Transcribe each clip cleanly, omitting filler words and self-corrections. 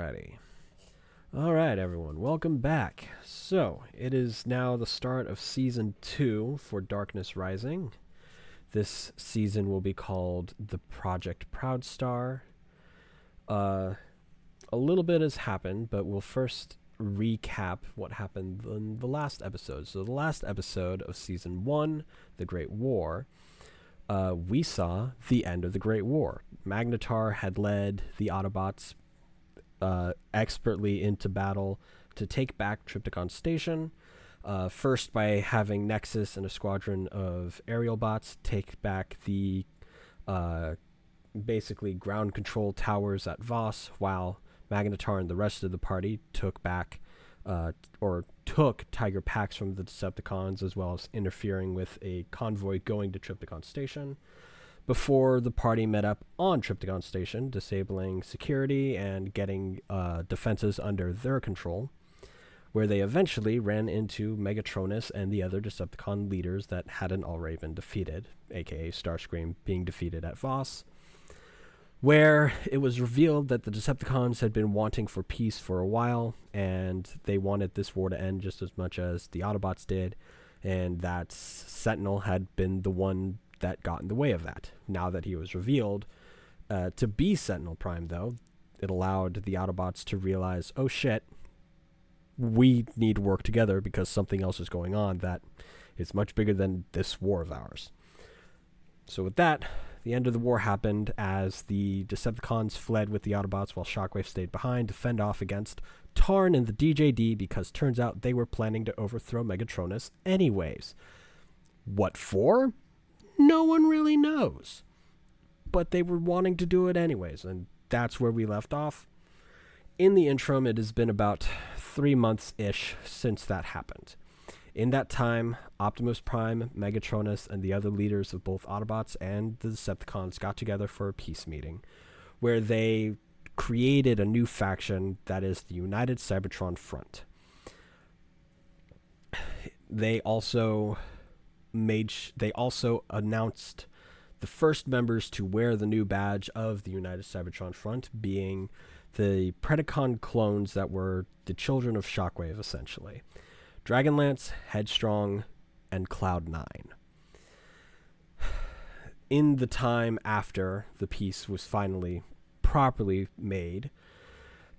Alrighty. Alright, everyone. Welcome back. So, it is now the start of Season 2 for Darkness Rising. This season will be called the Project Proudstar. A little bit has happened, but we'll first recap what happened in the last episode. So, the last episode of Season 1, The Great War, we saw the end of the Great War. Magnetar had led the Autobots expertly into battle to take back Trypticon Station, first by having Nexus and a squadron of aerial bots take back the basically ground control towers at Voss, while Magnetar and the rest of the party took Tiger Packs from the Decepticons, as well as interfering with a convoy going to Trypticon Station, before the party met up on Trypticon Station, disabling security and getting defenses under their control, where they eventually ran into Megatronus and the other Decepticon leaders that hadn't already been defeated, aka Starscream being defeated at Voss, where it was revealed that the Decepticons had been wanting for peace for a while, and they wanted this war to end just as much as the Autobots did, and that Sentinel had been the one that got in the way of that. Now that he was revealed to be Sentinel Prime, though, it allowed the Autobots to realize, oh shit, we need to work together because something else is going on that is much bigger than this war of ours. So with that, the end of the war happened as the Decepticons fled with the Autobots while Shockwave stayed behind to fend off against Tarn and the DJD, because turns out they were planning to overthrow Megatronus anyways. What for? No one really knows. But they were wanting to do it anyways, and that's where we left off. In the interim, it has been about 3 months-ish since that happened. In that time, Optimus Prime, Megatronus, and the other leaders of both Autobots and the Decepticons got together for a peace meeting, where they created a new faction that is the United Cybertron Front. They also announced the first members to wear the new badge of the United Cybertron Front, being the Predacon clones that were the children of Shockwave, essentially. Dragonlance, Headstrong, and Cloudnine. In the time after the peace was finally properly made,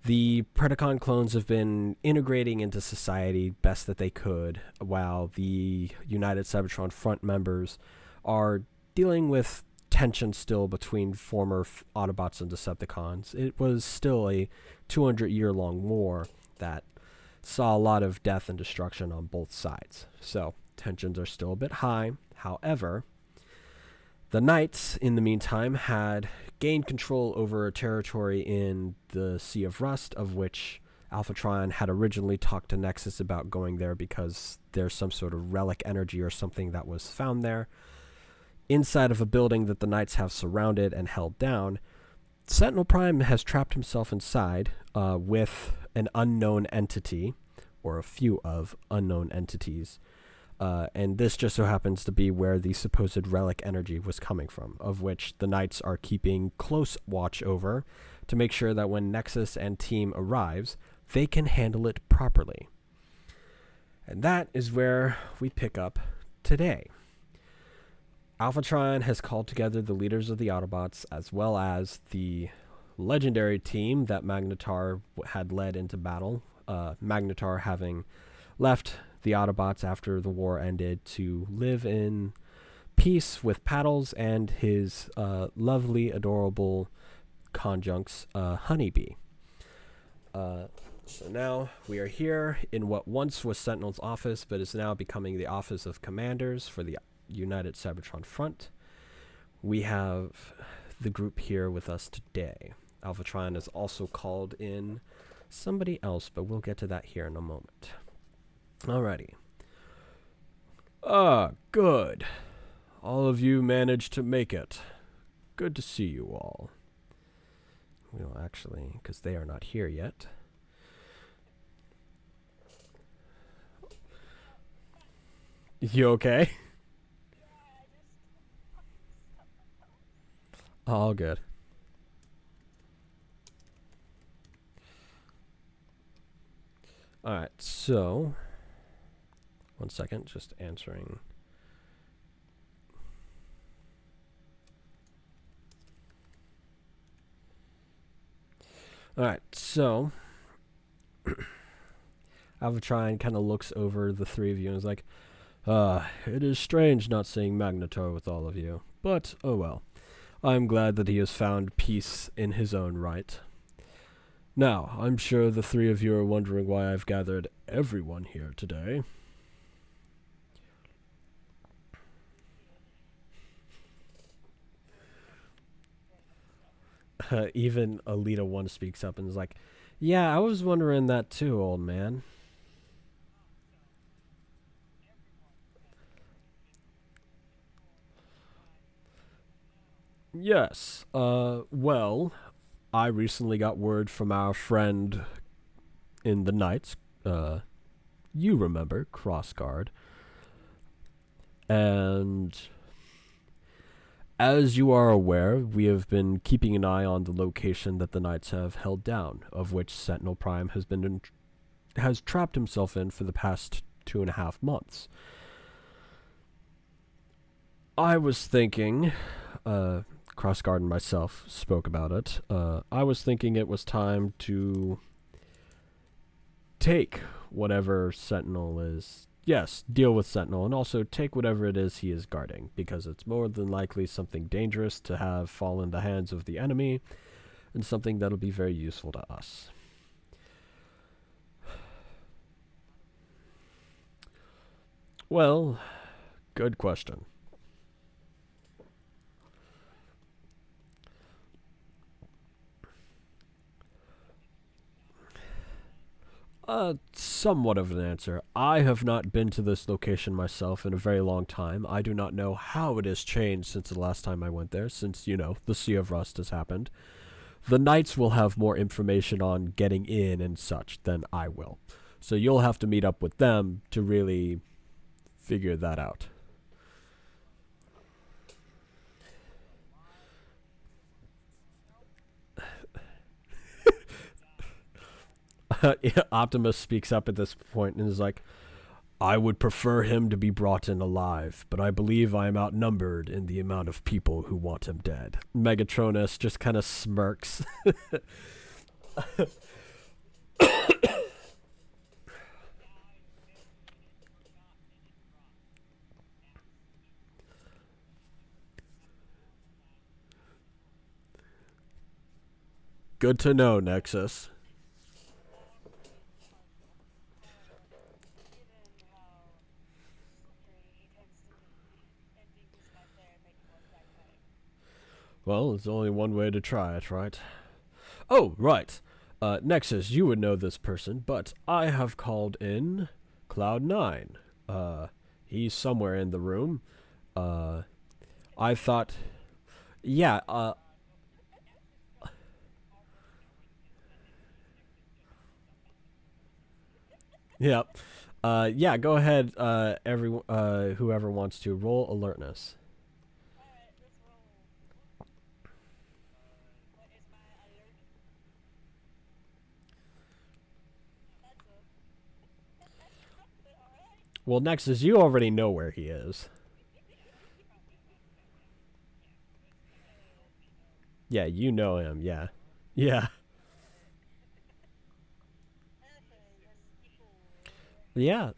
the Predacon clones have been integrating into society best that they could, while the United Cybertron Front members are dealing with tension still between former Autobots and Decepticons. It was still a 200-year-long war that saw a lot of death and destruction on both sides. So, tensions are still a bit high. However, the Knights, in the meantime, had gained control over a territory in the Sea of Rust, of which Alphatron had originally talked to Nexus about going there because there's some sort of relic energy or something that was found there. Inside of a building that the Knights have surrounded and held down, Sentinel Prime has trapped himself inside with an unknown entity, or a few of unknown entities, and this just so happens to be where the supposed relic energy was coming from, of which the Knights are keeping close watch over to make sure that when Nexus and team arrives, they can handle it properly. And that is where we pick up today. Alphatron has called together the leaders of the Autobots, as well as the legendary team that Magnetar had led into battle, Magnetar having left the Autobots after the war ended to live in peace with Paddles and his lovely, adorable conjuncts, Honeybee. So now we are here in what once was Sentinel's office, but is now becoming the Office of Commanders for the United Cybertron Front. We have the group here with us today. Alphatron has also called in somebody else, but we'll get to that here in a moment. Alrighty. Good. All of you managed to make it. Good to see you all. We'll actually, because they are not here yet. You okay? All good. Alright, so... One second, just answering... Alright, so... Avatrine kind of looks over the three of you and is like, it is strange not seeing Magnetar with all of you, but oh well. I'm glad that he has found peace in his own right. Now, I'm sure the three of you are wondering why I've gathered everyone here today. Even Alita 1 speaks up and is like, yeah, I was wondering that too, old man. Yes, well, I recently got word from our friend in the Knights, you remember, Crossguard. And as you are aware, we have been keeping an eye on the location that the Knights have held down, of which Sentinel Prime has trapped himself in for the past 2.5 months. I was thinking, Crossguard and myself spoke about it. I was thinking it was time to take whatever Sentinel is. Yes, deal with Sentinel, and also take whatever it is he is guarding, because it's more than likely something dangerous to have fall in the hands of the enemy, and something that'll be very useful to us. Well, good question. Somewhat of an answer. I have not been to this location myself in a very long time. I do not know how it has changed since the last time I went there, since, you know, the Sea of Rust has happened. The Knights will have more information on getting in and such than I will. So you'll have to meet up with them to really figure that out. Optimus speaks up at this point and is like, I would prefer him to be brought in alive, but I believe I am outnumbered in the amount of people who want him dead. Megatronus just kind of smirks. Good to know, Nexus. Well, there's only one way to try it, right? Oh, right. Nexus, you would know this person, but I have called in Cloudnine. He's somewhere in the room. I thought... Yeah, Yep. Yeah, go ahead, whoever wants to. Roll alertness. Well, Nexus, you already know where he is. Yeah, you know him, yeah. Yeah. Yeah,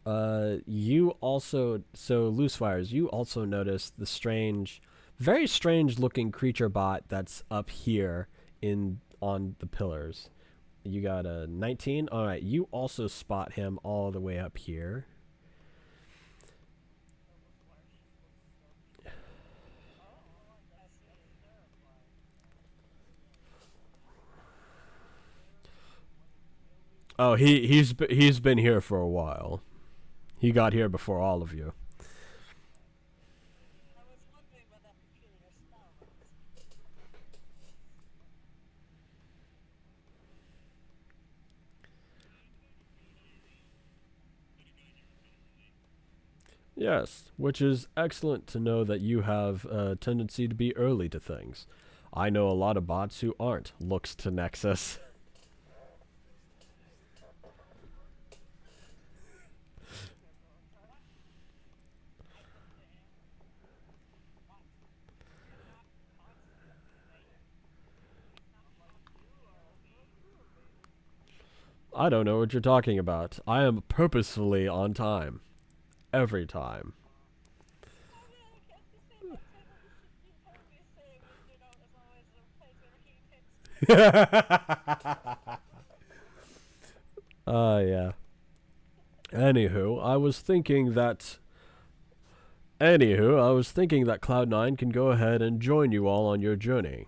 you also, so Loosewires, you also notice the strange, very strange looking creature bot that's up here on the pillars. You got a 19? Alright, you also spot him all the way up here. Oh, he's been here for a while. He got here before all of you. Yes, which is excellent to know that you have a tendency to be early to things. I know a lot of bots who aren't. Looks to Nexus. I don't know what you're talking about. I am purposefully on time. Every time. Yeah. Anywho, I was thinking that Cloud9 can go ahead and join you all on your journey.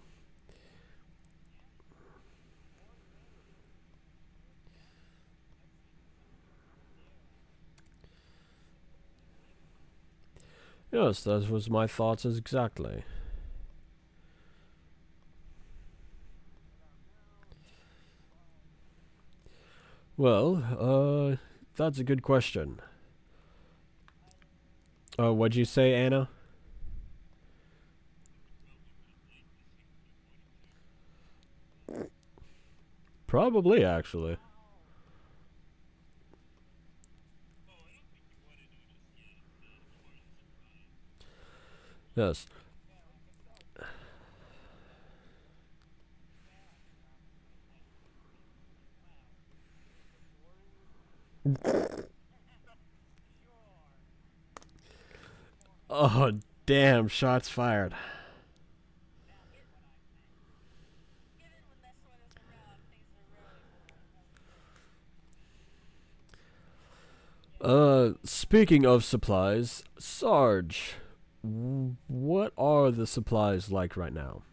Yes, that was my thoughts exactly. Well, that's a good question. What'd you say, Anna? Probably, actually. Yes. Oh, damn, shots fired. Speaking of supplies, Sarge, what are the supplies like right now?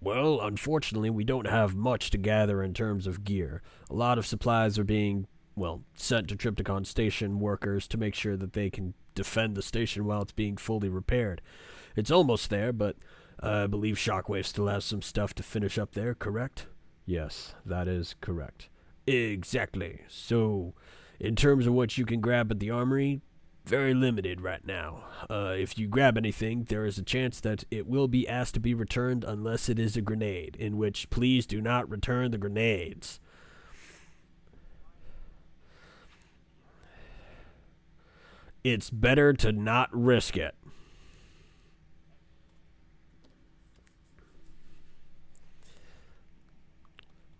Well, unfortunately, we don't have much to gather in terms of gear. A lot of supplies are being, well, sent to Tripticon station workers to make sure that they can defend the station while it's being fully repaired. It's almost there, but I believe Shockwave still has some stuff to finish up there, correct? Yes, that is correct. Exactly. So, in terms of what you can grab at the armory, very limited right now. If you grab anything, there is a chance that it will be asked to be returned unless it is a grenade, in which please do not return the grenades. It's better to not risk it.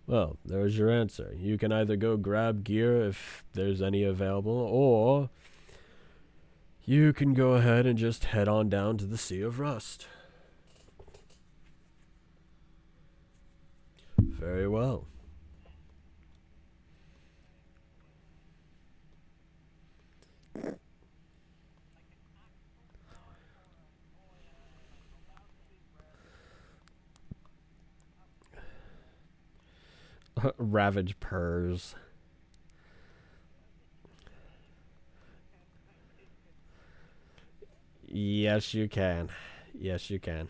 Well, there's your answer. You can either go grab gear if there's any available, or you can go ahead and just head on down to the Sea of Rust. Very well. Ravage purrs. Yes, you can. Yes, you can.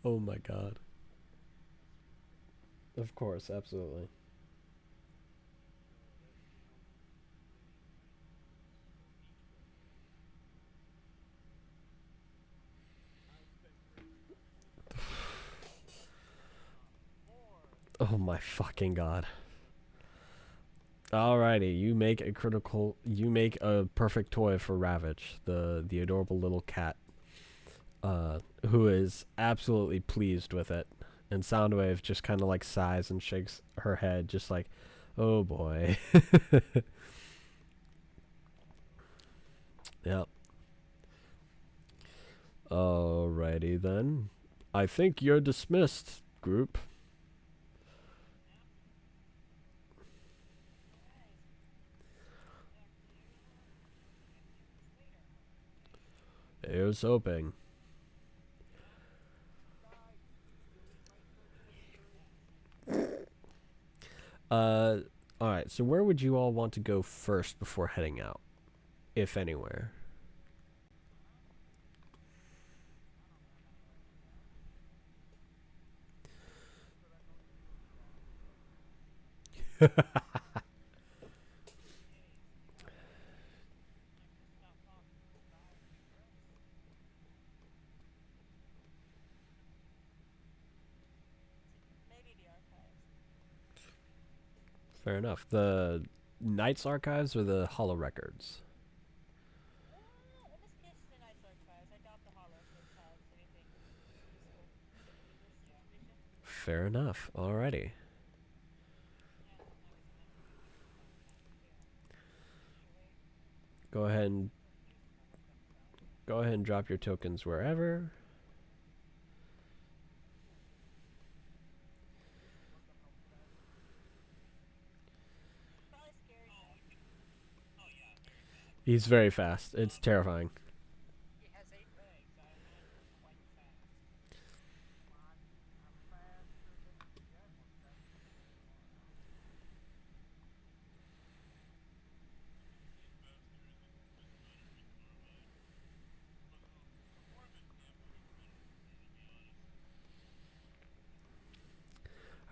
Oh my god. Of course, absolutely. Oh my fucking god. Alrighty, you make a perfect toy for Ravage, the adorable little cat, who is absolutely pleased with it. And Soundwave just kind of like sighs and shakes her head, just like, oh boy. Yep. Alrighty then. I think you're dismissed, group. Here's hoping. Uh, alright, so where would you all want to go first before heading out? If anywhere. Fair enough. The Knights Archives or the Hollow Records? Fair enough. Alrighty. Go ahead and drop your tokens wherever. He's very fast. It's terrifying.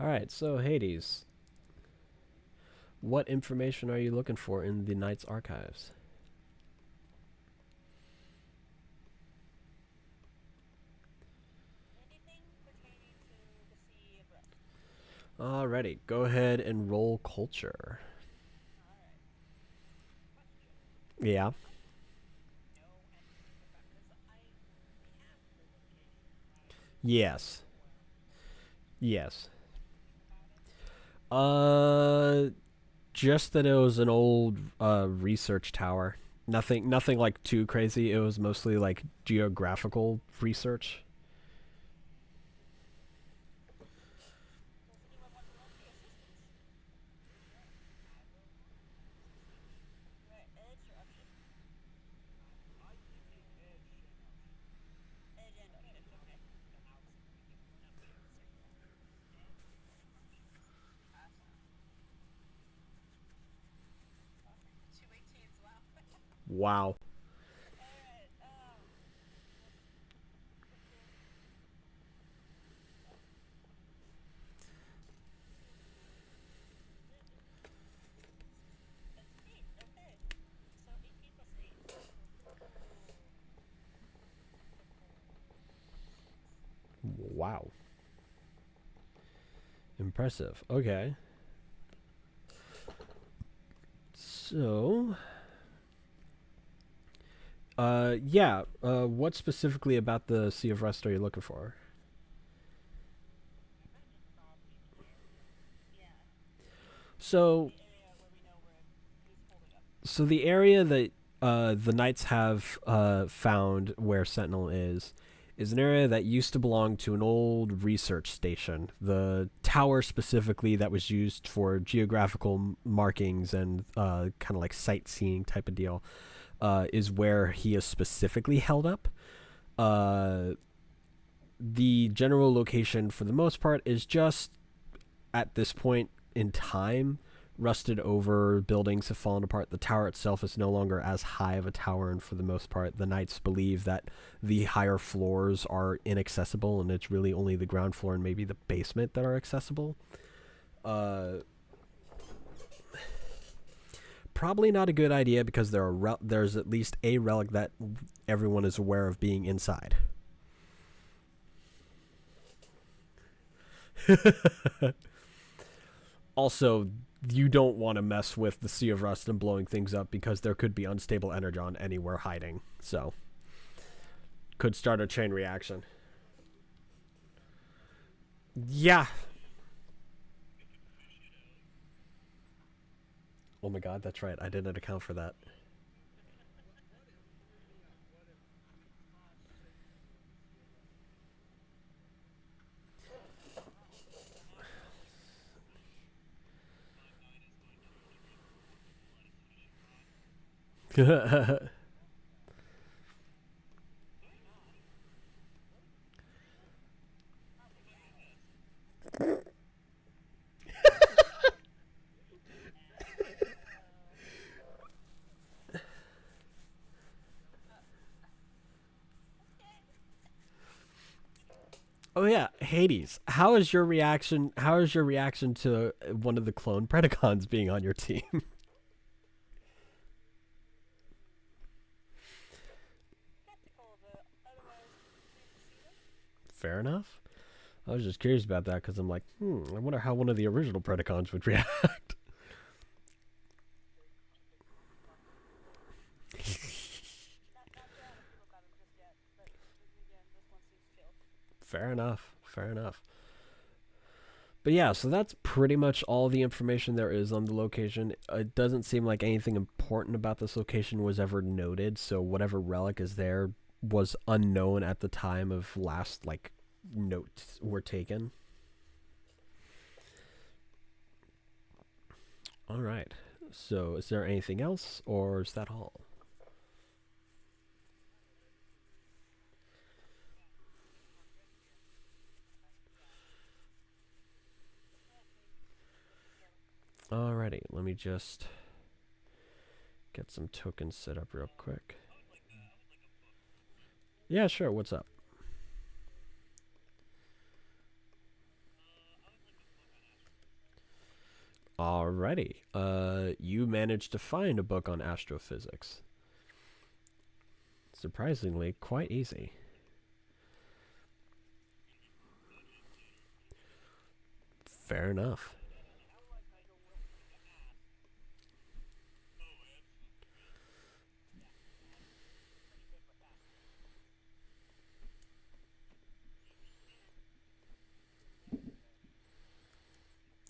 Alright, so Hades. What information are you looking for in the Knight's archives? Alrighty, go ahead and roll culture. Yeah. Yes. Yes. Just that it was an old research tower. Nothing like too crazy. It was mostly like geographical research. Wow. Wow. Impressive. Okay. So, yeah. What specifically about the Sea of Rust are you looking for? So, the area that the Knights have found where Sentinel is an area that used to belong to an old research station. The tower specifically that was used for geographical markings and kind of like sightseeing type of deal is where he is specifically held up. The general location, for the most part, is just at this point in time rusted over. Buildings have fallen apart. The tower itself is no longer as high of a tower, and for the most part the Knights believe that the higher floors are inaccessible and it's really only the ground floor and maybe the basement that are accessible. Probably not a good idea because there's at least a relic that everyone is aware of being inside. Also, you don't want to mess with the Sea of Rust and blowing things up because there could be unstable energon anywhere hiding. So, could start a chain reaction. Yeah. Oh my god, that's right. I didn't account for that. Oh yeah, Hades. How is your reaction? How is your reaction to one of the clone Predacons being on your team? Fair enough. I was just curious about that because I'm like, I wonder how one of the original Predacons would react. Fair enough. Fair enough. But yeah, so that's pretty much all the information there is on the location. It doesn't seem like anything important about this location was ever noted, so whatever relic is there was unknown at the time of last, like, notes were taken. All right. So is there anything else, or is that all? Alrighty, let me just get some tokens set up real quick. Yeah, sure. What's up? Alrighty. You managed to find a book on astrophysics. Surprisingly, quite easy. Fair enough.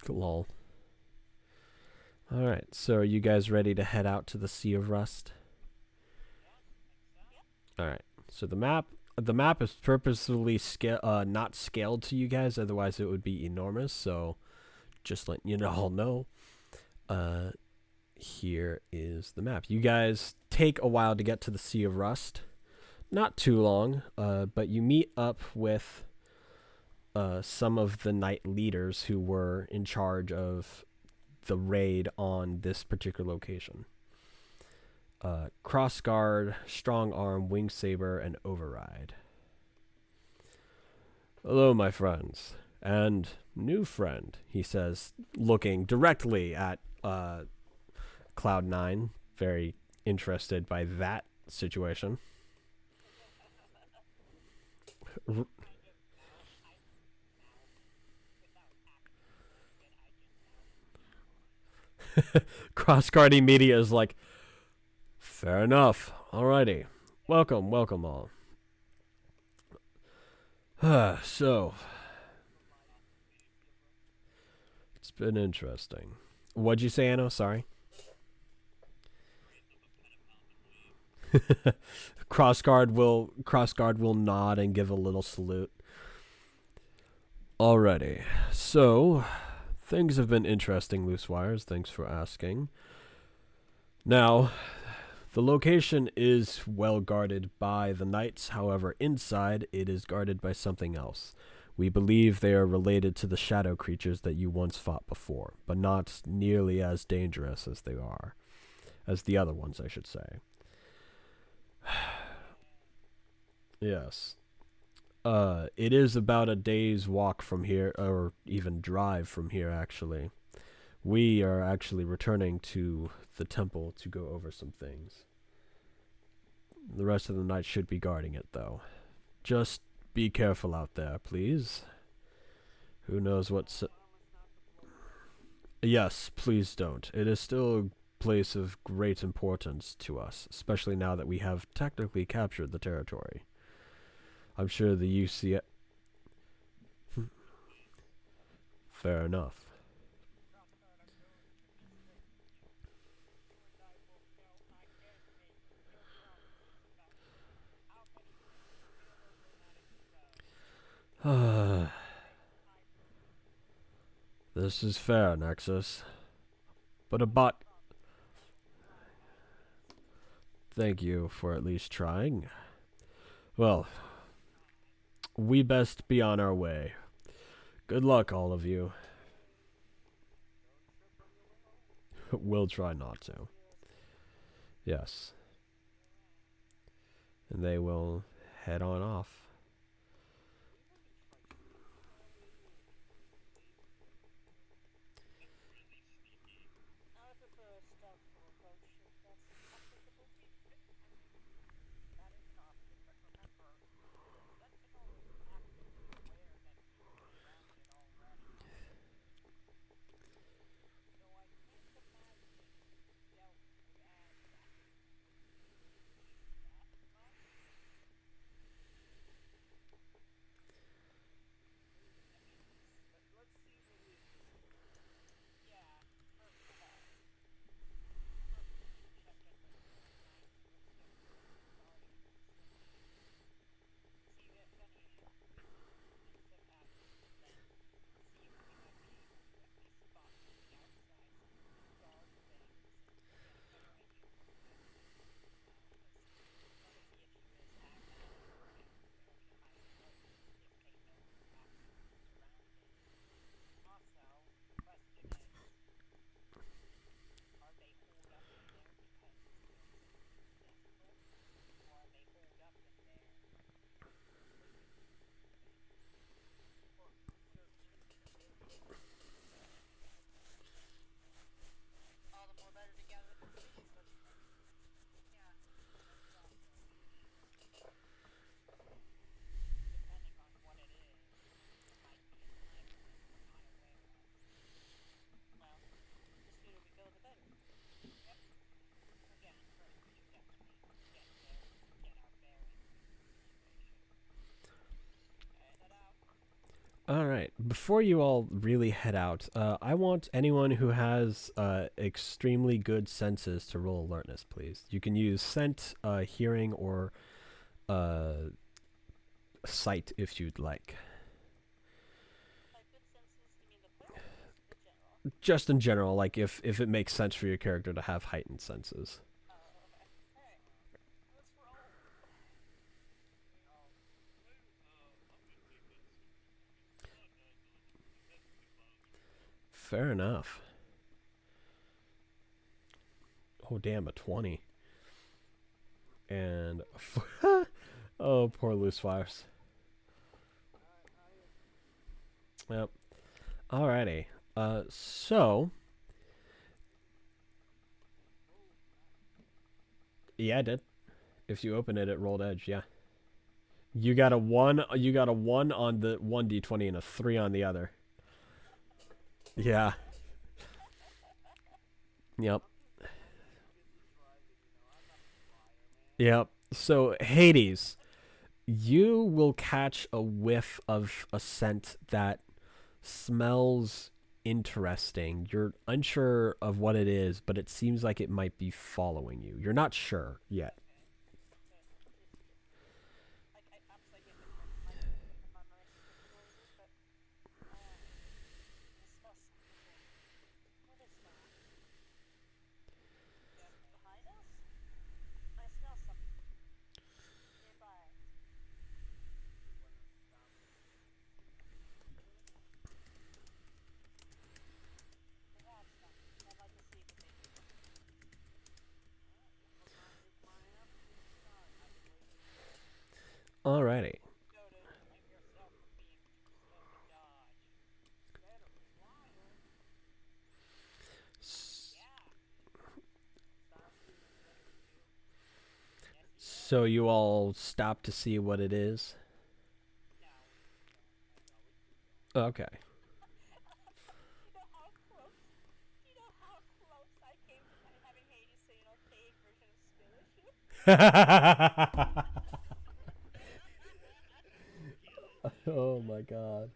Lol. Alright, so are you guys ready to head out to the Sea of Rust? Alright, so the map is purposefully not scaled to you guys, otherwise it would be enormous, so just letting you all know. Here is the map. You guys take a while to get to the Sea of Rust. Not too long, but you meet up with some of the knight leaders who were in charge of the raid on this particular location. Crossguard, Strong Arm, Wing Saber, and Override. Hello, my friends. And new friend, he says, looking directly at Cloudnine, very interested by that situation. Crossguard Media is like, fair enough. Alrighty. Welcome all. So, it's been interesting. What'd you say, Anno? Sorry. Crossguard will nod and give a little salute. Alrighty. So, things have been interesting, Loosewires. Thanks for asking. Now, the location is well guarded by the knights. However, inside it is guarded by something else. We believe they are related to the shadow creatures that you once fought before, but not nearly as dangerous as they are. As the other ones, I should say. Yes. It is about a day's walk from here, or even drive from here, actually. We are actually returning to the temple to go over some things. The rest of the night should be guarding it, though. Just be careful out there, please. Who knows what's... Yes, please don't. It is still a place of great importance to us, especially now that we have technically captured the territory. I'm sure the UC... Fair enough. This is fair, Nexus. But a bot... Thank you for at least trying. Well, we best be on our way. Good luck, all of you. We'll try not to. Yes. And they will head on off. All right. Before you all really head out, I want anyone who has extremely good senses to roll alertness, please. You can use scent, hearing, or uh, sight if you'd like. Just in general, like if it makes sense for your character to have heightened senses. Fair enough. Oh, damn, a 20. And... oh, poor Loosewires. Yep. Alrighty. So... Yeah, I did. If you open it, it rolled edge, yeah. You got a 1 on the 1d20 and a 3 on the other. Yeah. Yep. Yep. So, Hades, you will catch a whiff of a scent that smells interesting. You're unsure of what it is, but it seems like it might be following you. You're not sure yet. Alrighty. So you all stop to see what it is? Okay. Oh my god.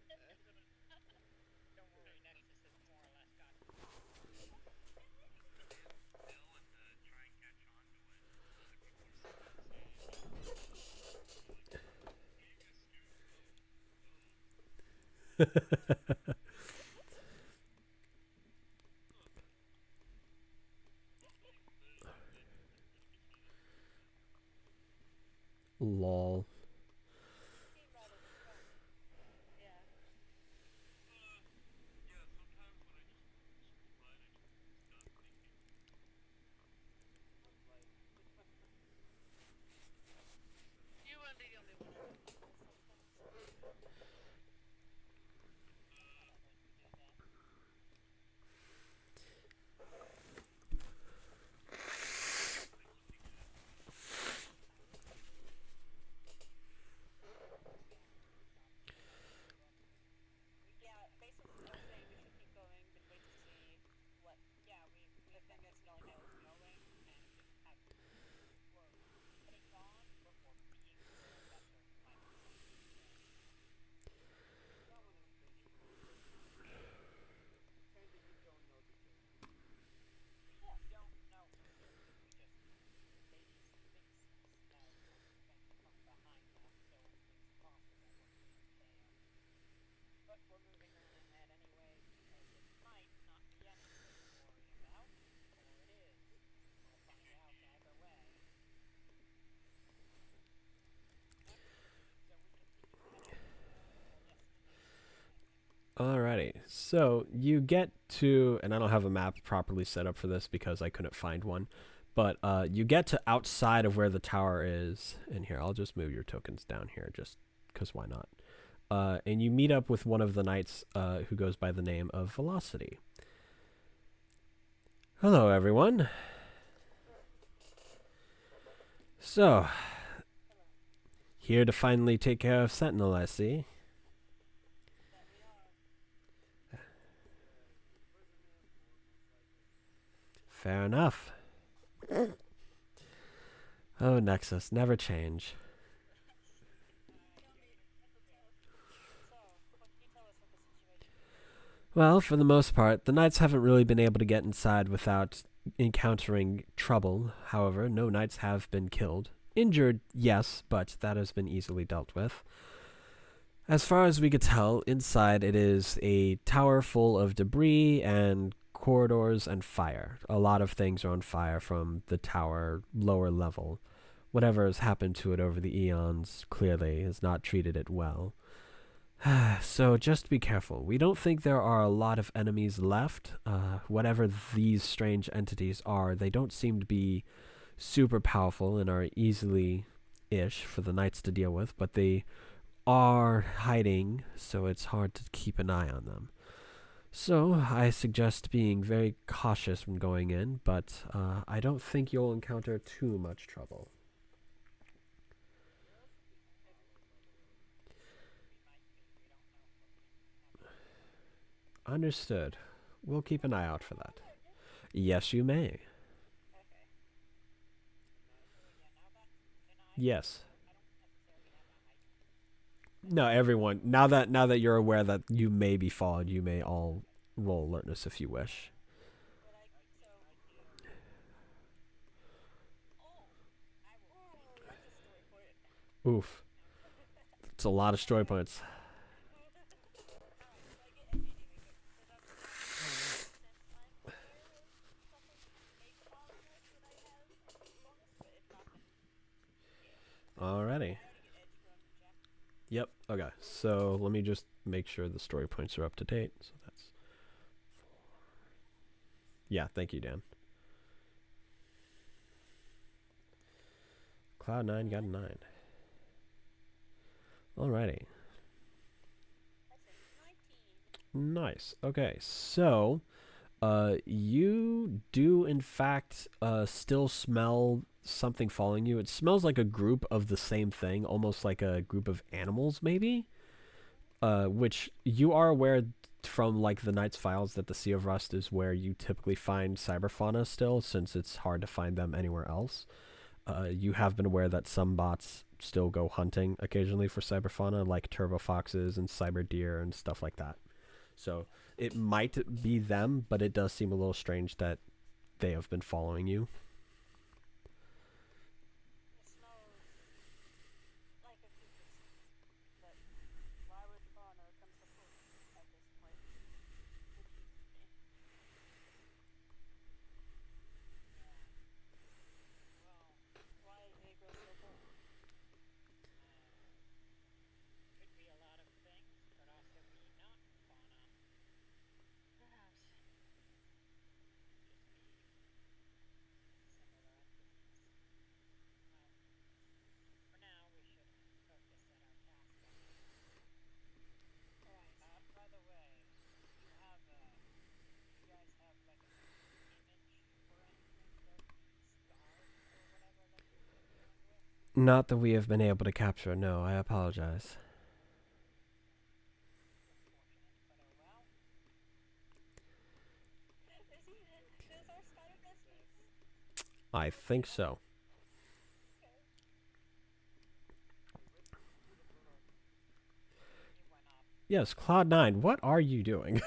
Lol. Alrighty, so you get to, and I don't have a map properly set up for this because I couldn't find one, but you get to outside of where the tower is, and here, I'll just move your tokens down here, just because why not? And you meet up with one of the knights who goes by the name of Velocity. Hello, everyone. So, here to finally take care of Sentinel, I see. Fair enough. Oh, Nexus, never change. Well, for the most part, the knights haven't really been able to get inside without encountering trouble. However, no knights have been killed. Injured, yes, but that has been easily dealt with. As far as we could tell, inside it is a tower full of debris and corridors and fire. A lot of things are on fire from the tower lower level. Whatever has happened to it over the eons clearly has not treated it well. So just be careful. We don't think there are a lot of enemies left. Whatever these strange entities are, they don't seem to be super powerful and are easily-ish for the knights to deal with, but they are hiding, so it's hard to keep an eye on them. So I suggest being very cautious when going in, but I don't think you'll encounter too much trouble. Understood. We'll keep an eye out for that. Yes, you may. Yes. No, everyone. Now that you're aware that you may be followed, you may all roll alertness if you wish. Oof. It's a lot of story points. Alrighty. Yep. Okay. So let me just make sure the story points are up to date. So that's yeah. Thank you, Dan. Cloudnine got a 9. Alrighty. Nice. Okay. So, you do in fact still smell something following you. It smells like a group of the same thing, almost like a group of animals, maybe. Which you are aware from like the Knight's Files that the Sea of Rust is where you typically find cyberfauna still, since it's hard to find them anywhere else. You have been aware that some bots still go hunting occasionally for cyberfauna, like turbo foxes and cyber deer and stuff like that. So it might be them, but it does seem a little strange that they have been following you. Not that we have been able to capture. No, I apologize. I think so. Yes, Cloud9, what are you doing?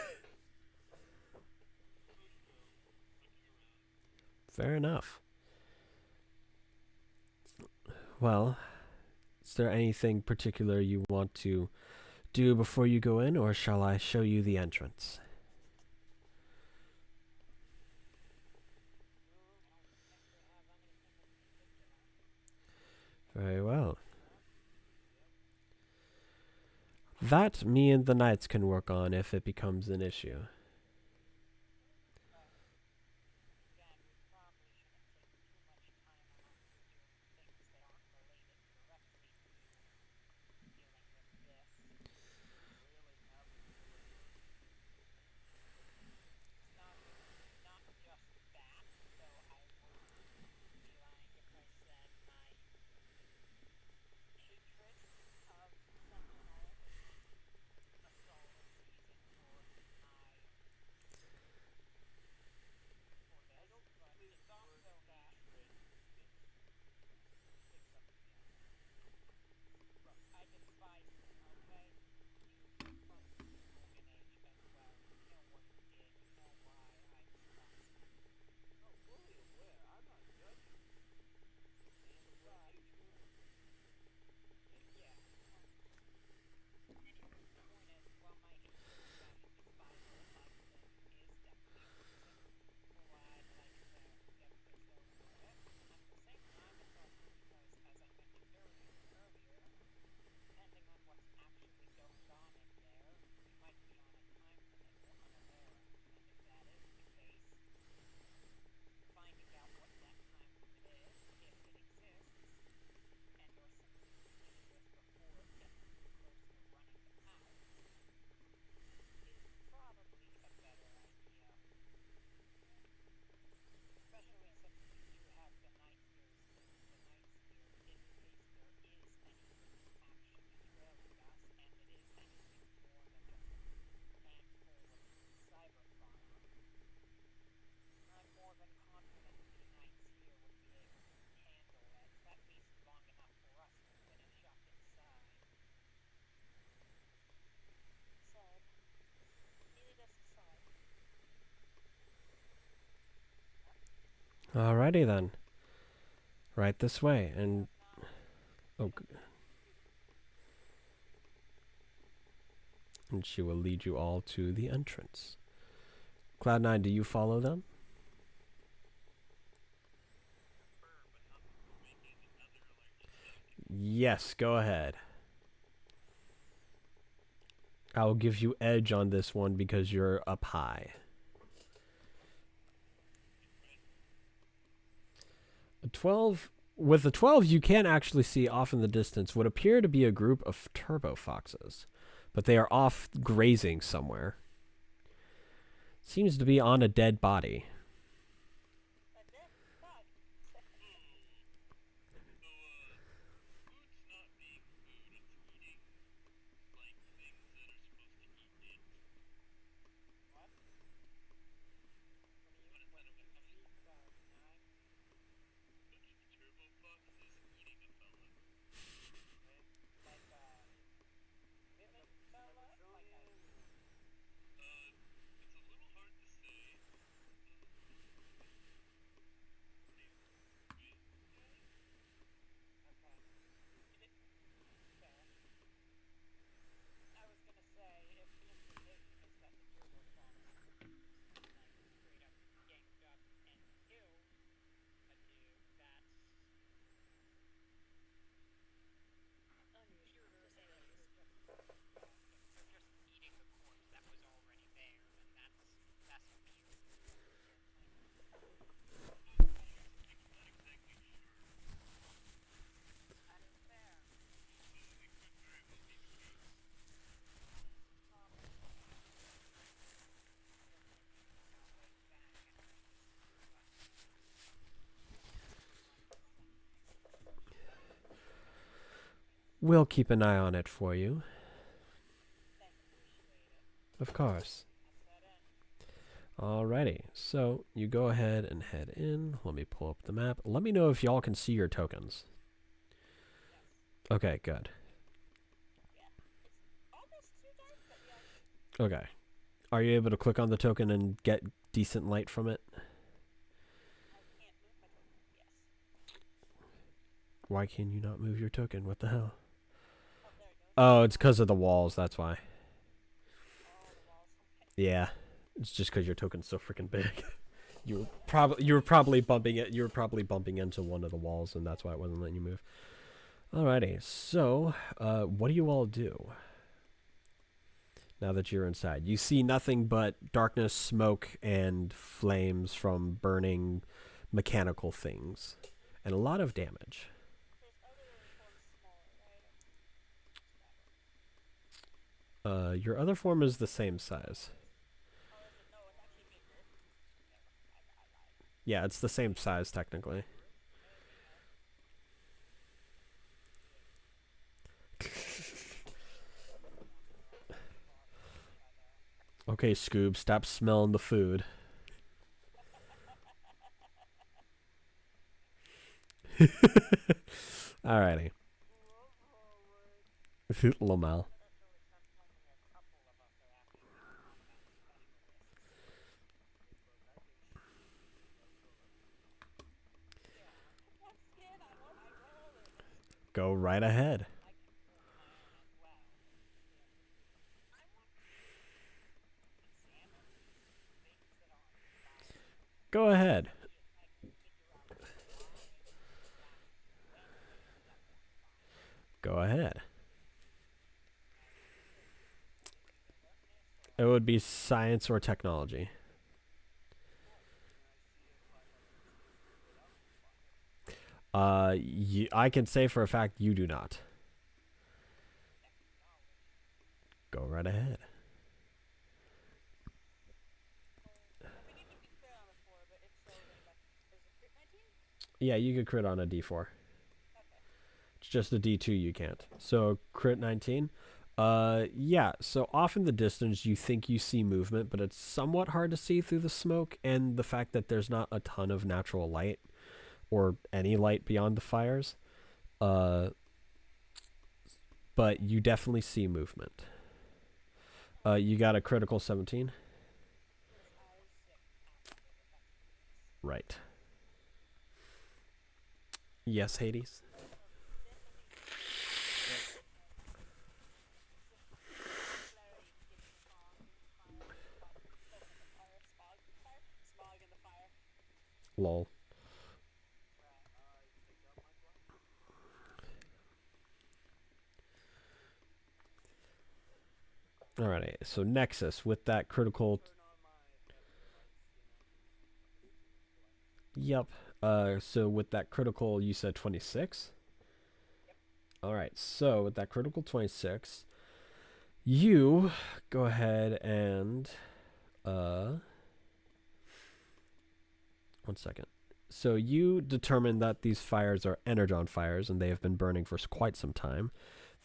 Fair enough. Well, is there anything particular you want to do before you go in, or shall I show you the entrance? Very well. That me and the knights can work on if it becomes an issue. Alrighty then. Right this way, and oh, and she will lead you all to the entrance. Cloudnine, do you follow them? Yes, go ahead. I'll give you edge on this one because you're up high. A 12. With the 12, you can actually see off in the distance what appear to be a group of turbo foxes, but they are off grazing somewhere. Seems to be on a dead body. We'll keep an eye on it for you. Of course. Alrighty, so you go ahead and head in. Let me pull up the map. Let me know if y'all can see your tokens. Okay, good. Okay. Are you able to click on the token and get decent light from it? Why can you not move your token? What the hell? Oh, it's because of the walls, that's why. Yeah. It's just because your token's so freaking big. you were probably bumping into one of the walls, and that's why it wasn't letting you move. Alrighty, so what do you all do now that you're inside? You see nothing but darkness, smoke, and flames from burning mechanical things, and a lot of damage. Your other form is the same size. Yeah, it's the same size technically. Okay, Scoob, stop smelling the food. Alrighty. Lamel. Go right ahead. Go ahead. Go ahead. It would be science or technology. I can say for a fact you do not. Go right ahead. Yeah, you could crit on a D4. It's just a D2 you can't. So crit 19. Yeah, so off in the distance you think you see movement, but it's somewhat hard to see through the smoke and the fact that there's not a ton of natural light or any light beyond the fires. But you definitely see movement. You got a critical 17. Right. Yes, Hades. Lol. Alrighty, so Nexus with that critical. Yep. So with that critical, you said 26. Alright, so with that critical 26, you go ahead and one second. So you determine that these fires are energon fires and they have been burning for quite some time.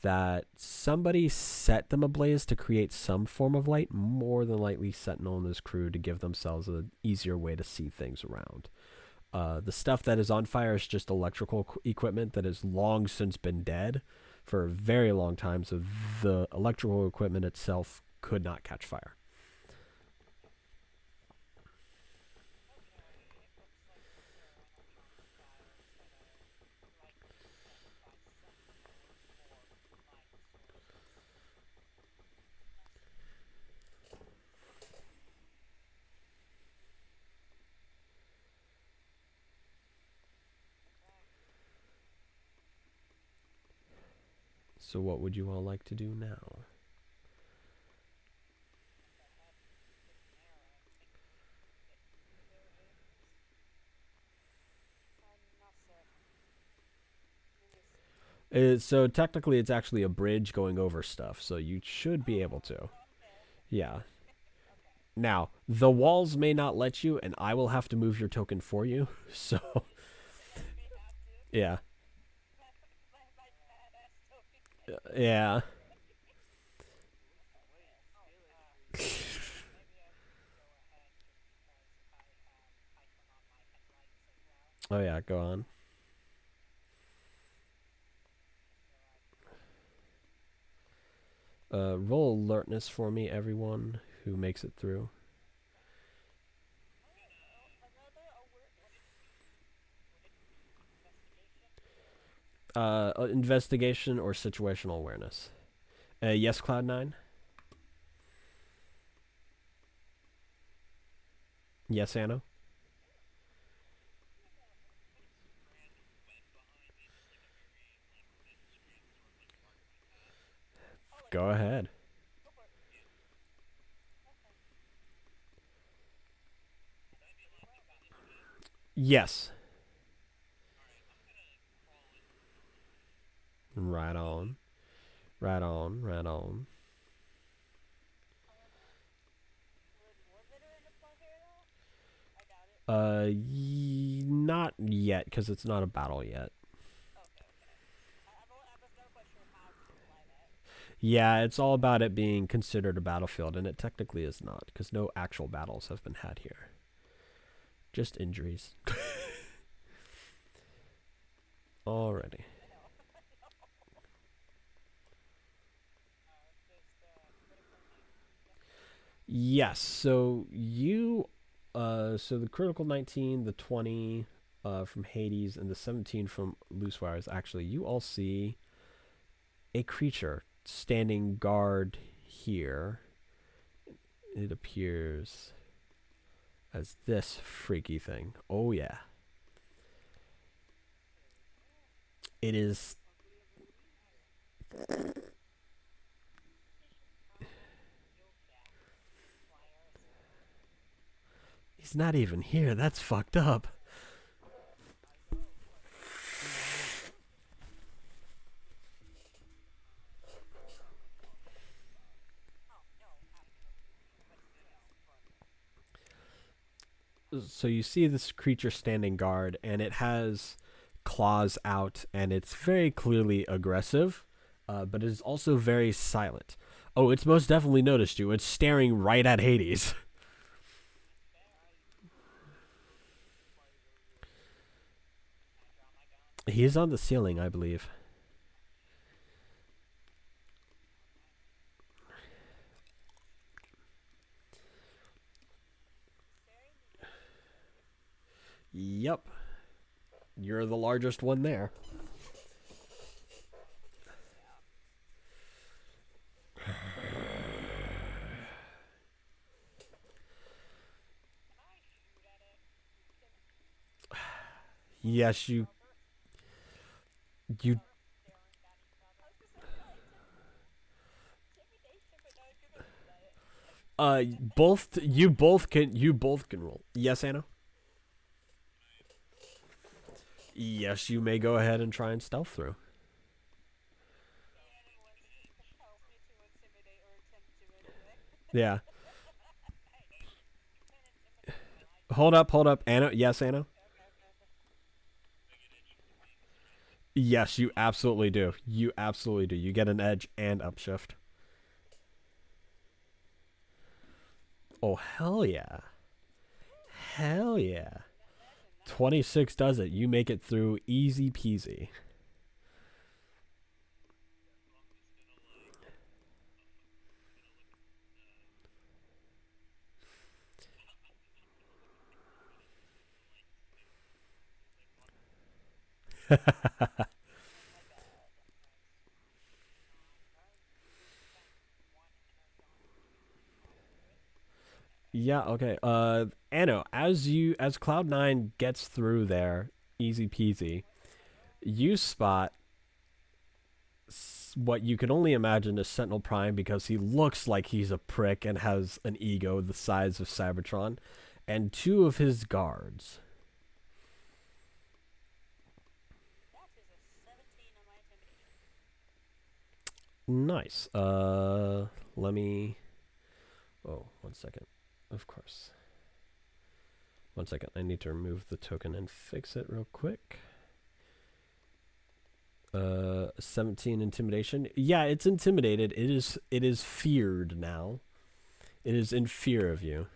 That somebody set them ablaze to create some form of light, more than likely Sentinel and his crew to give themselves an easier way to see things around. The stuff that is on fire is just electrical equipment that has long since been dead for a very long time, so the electrical equipment itself could not catch fire. So what would you all like to do now? So technically it's actually a bridge going over stuff, so you should be able to. Yeah. Now, the walls may not let you, and I will have to move your token for you, so... Yeah. Yeah. Oh yeah, go on. Roll alertness for me, everyone who makes it through. Investigation or situational awareness. Yes, Cloudnine. Yes, Anno. Go ahead. Yes. Right on. Right on. Right on. Not yet, because it's not a battle yet. Yeah, it's all about it being considered a battlefield, and it technically is not, because no actual battles have been had here. Just injuries. Alrighty. Yes, so you, so the critical 19, the 20 from Hades, and the 17 from Loosewires, actually, you all see a creature standing guard here. It appears as this freaky thing. Oh, yeah. It is... He's not even here. That's fucked up. So you see this creature standing guard, and it has claws out, and it's very clearly aggressive, but it is also very silent. Oh, it's most definitely noticed you. It's staring right at Hades. He is on the ceiling, I believe. Yep. You're the largest one there. Yes, you you both can roll. Yes, Anna? Yes, you may go ahead and try and stealth through. Yeah. Hold up. Anna, yes, Anna? Yes, you absolutely do. You absolutely do. You get an edge and upshift. Oh, hell yeah. Hell yeah. 26 does it. You make it through easy peasy. Yeah, okay. Anno, as Cloud9 gets through there, easy peasy, you spot what you can only imagine is Sentinel Prime because he looks like he's a prick and has an ego the size of Cybertron, and two of his guards. Nice. Let me. Oh, 1 second. Of course. 1 second. I need to remove the token and fix it real quick. 17 intimidation. Yeah, it's intimidated. It is feared now. It is in fear of you.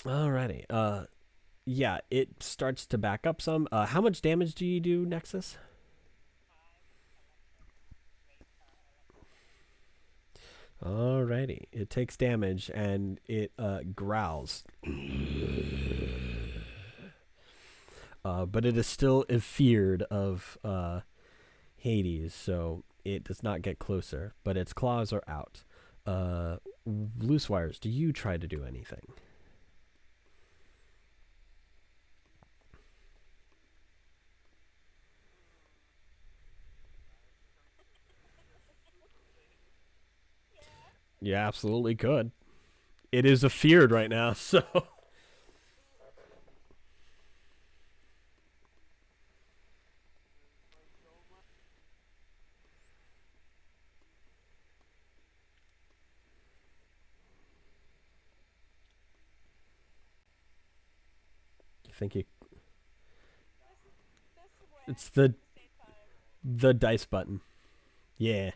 Alrighty. Yeah, it starts to back up some. How much damage do you do, Nexus? Alrighty. It takes damage and it growls. But it is still feared of Hades, so it does not get closer, but its claws are out. Loosewires, do you try to do anything? You absolutely could. It is feared right now, so. You think you. It's the dice button. Yeah.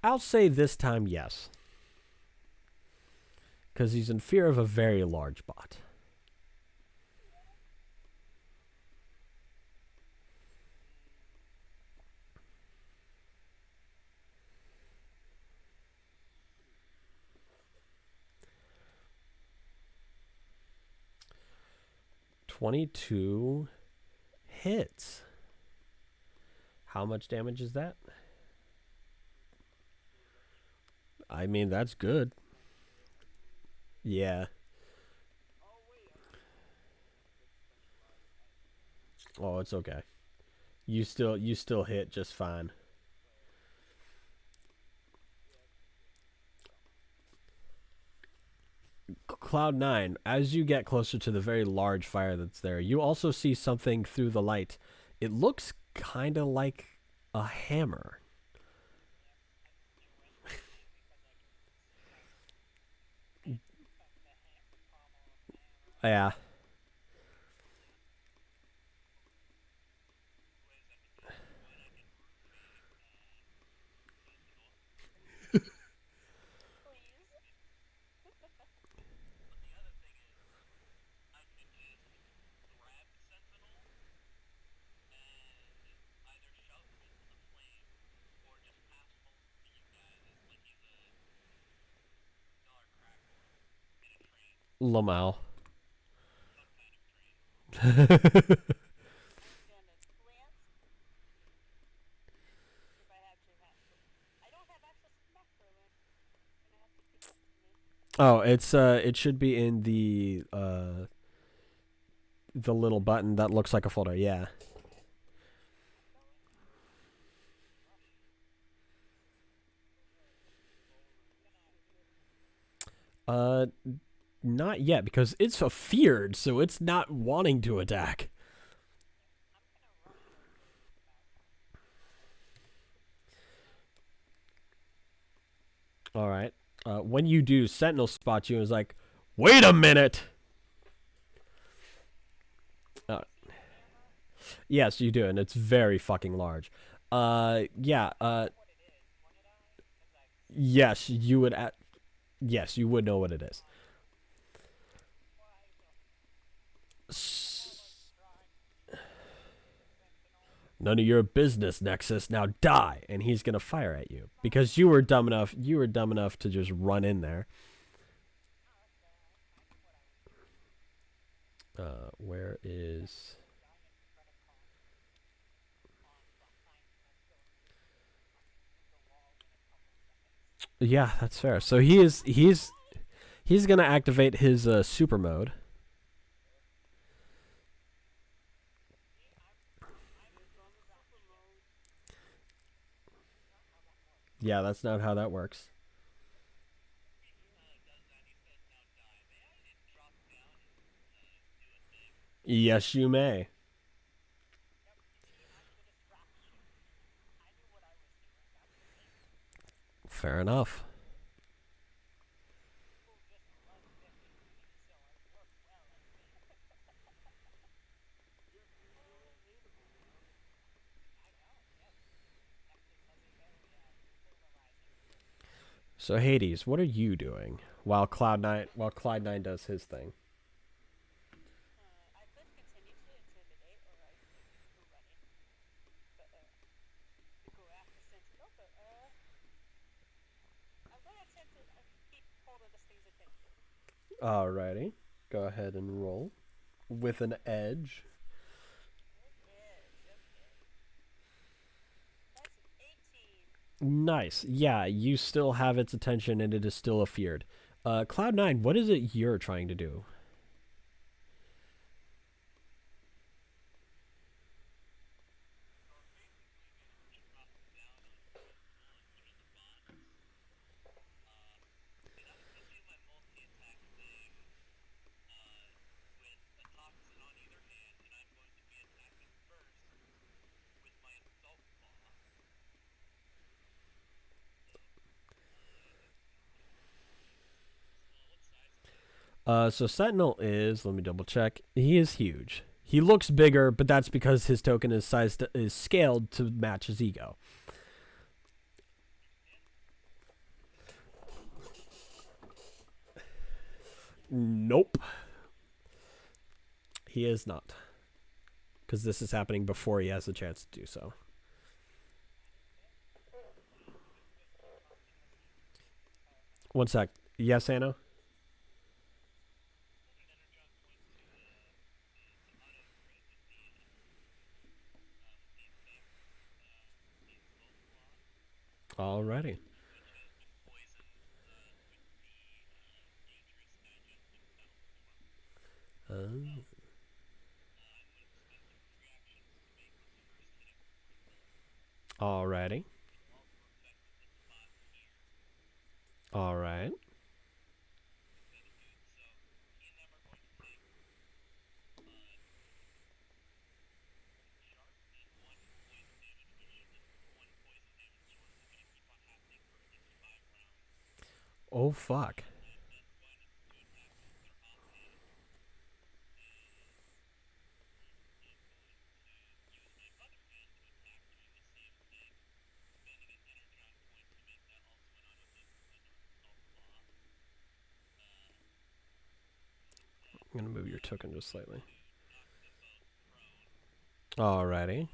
I'll say this time yes. Because he's in fear of a very large bot. $22 hits. How much damage is that? I mean, that's good. Yeah. Oh, it's okay. You still hit just fine. Cloud9, as you get closer to the very large fire that's there, you also see something through the light. It looks kind of like a hammer. Yeah. Lamal. Oh, it should be in the little button that looks like a folder. Yeah. Uh, Not yet because it's feared, so it's not wanting to attack. All right. When you do, Sentinel spots you and is like, "Wait a minute." Uh, yes, you do, and it's very fucking large. Yeah. Yes, you would. Yes, you would know what it is. None of your business, Nexus. Now die, and he's gonna fire at you because you were dumb enough. You were dumb enough to just run in there. Where is? Yeah, that's fair. So he's gonna activate his super mode. Yeah, that's not how that works. Yes, you may. Fair enough. So Hades, what are you doing while Cloud9 does his thing? Alrighty. Go ahead and roll with an edge. Nice. Yeah, you still have its attention and it is still afeared. Cloud9, what is it you're trying to do? So Sentinel is, let me double check. He is huge. He looks bigger, but that's because his token is scaled to match his ego. Nope. He is not. Because this is happening before he has a chance to do so. One sec. Yes, Anna? Alrighty. Alrighty. Alright. Oh, fuck. I'm going to move your token just slightly. Alrighty.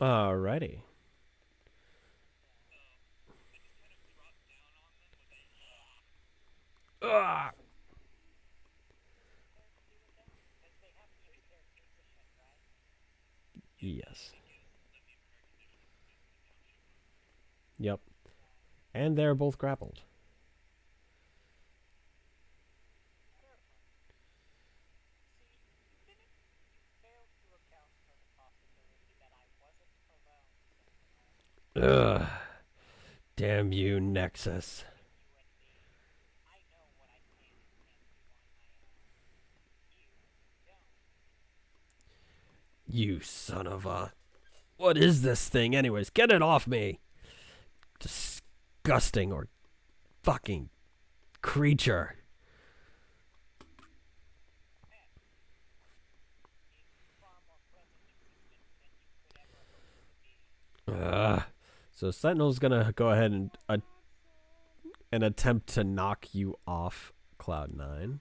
Alrighty. Ugh. Yes. Yep. And they're both grappled. Ugh. Damn you, Nexus. You son of a... What is this thing anyways? Get it off me! Disgusting or fucking creature. So Sentinel's gonna go ahead and attempt to knock you off Cloudnine.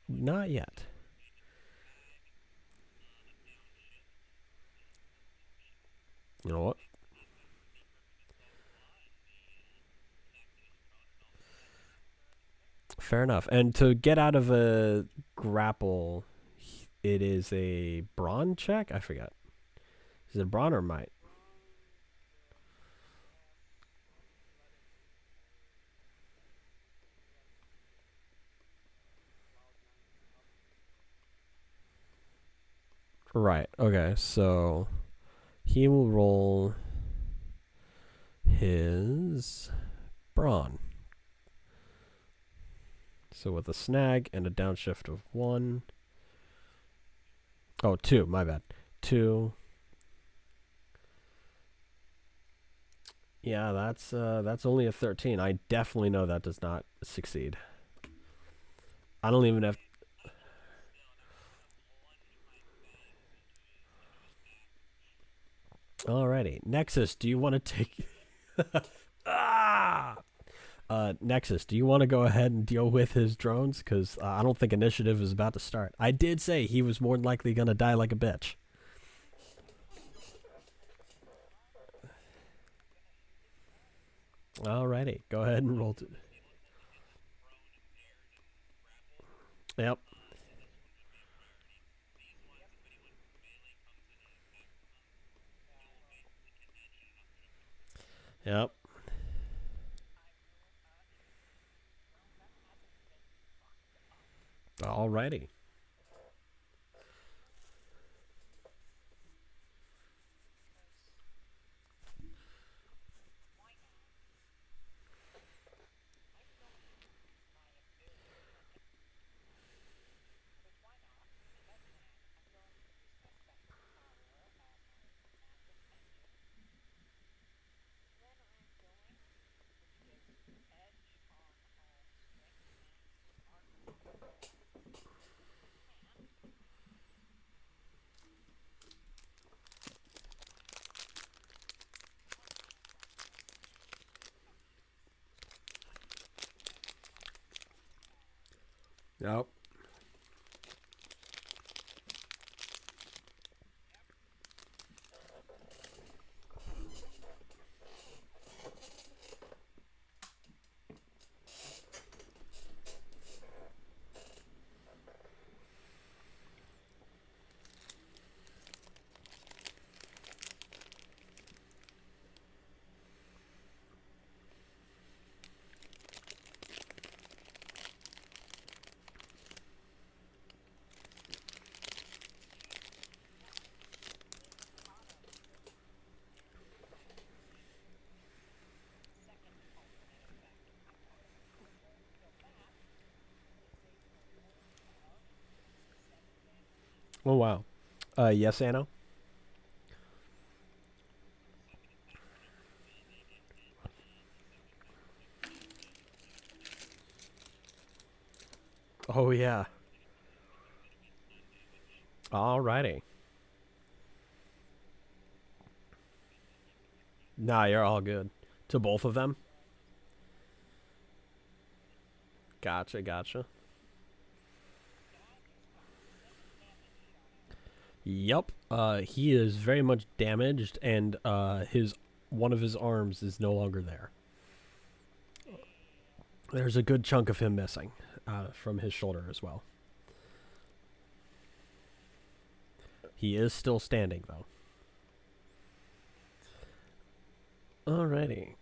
Not yet. You know what? Fair enough. And to get out of a grapple, it is a brawn check? I forget. Is it brawn or might? Right. Okay. So he will roll his brawn. So with a snag and a downshift of 1. Oh, 2. My bad. 2. Yeah, that's only a 13. I definitely know that does not succeed. I don't even have... Alrighty. Nexus, do you want to take... ah! Nexus, do you want to go ahead and deal with his drones? Because I don't think initiative is about to start. I did say he was more than likely going to die like a bitch. Alrighty. Go ahead and roll it. Yep. Yep. Alrighty. Yep. Oh, wow. Yes, Anno? Oh, yeah. Alrighty. Nah, you're all good. To both of them? Gotcha, gotcha. Yep. He is very much damaged, and one of his arms is no longer there. There's a good chunk of him missing from his shoulder as well. He is still standing, though. Alrighty.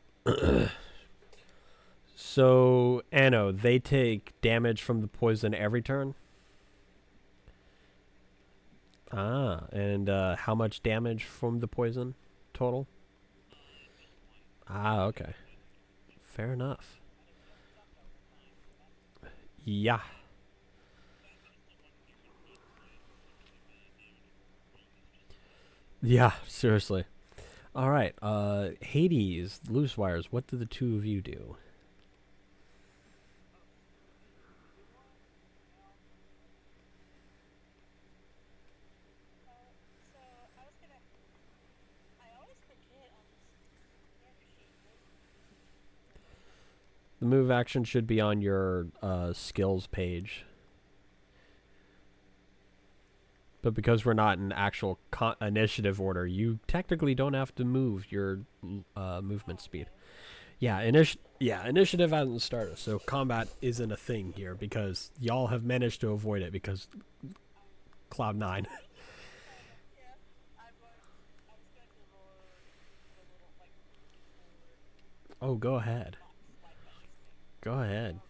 So, Anno, they take damage from the poison every turn? Ah, and how much damage from the poison total? Ah, okay. Fair enough. Yeah. Yeah, seriously. Alright, Hades, Loosewires, what do the two of you do? The move action should be on your skills page. But because we're not in actual initiative order, you technically don't have to move your movement speed. Yeah, initiative hasn't started, so combat isn't a thing here because y'all have managed to avoid it because Cloudnine. Oh, go ahead. Go ahead.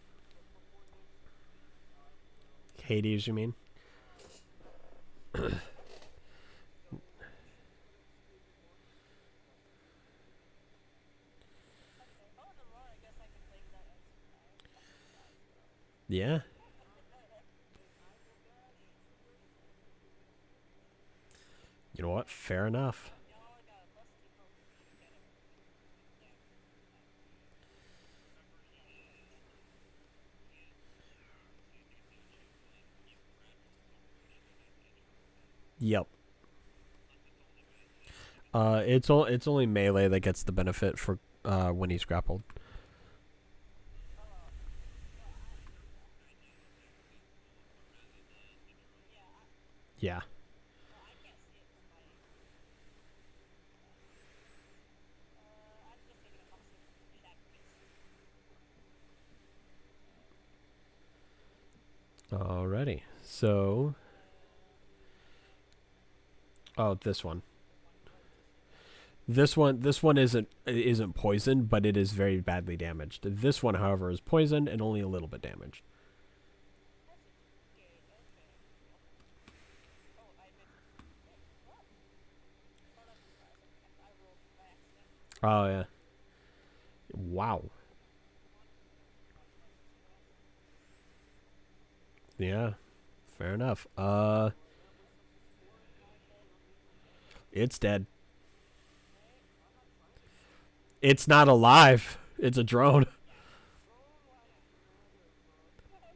Hades, you mean? Yeah. You know what? Fair enough. Yep. It's only melee that gets the benefit for when he's grappled. Yeah. Alrighty. So, oh, this one. This one isn't poisoned, but it is very badly damaged. This one, however, is poisoned and only a little bit damaged. Oh yeah. Wow. Yeah. Fair enough. It's dead. It's not alive. It's a drone.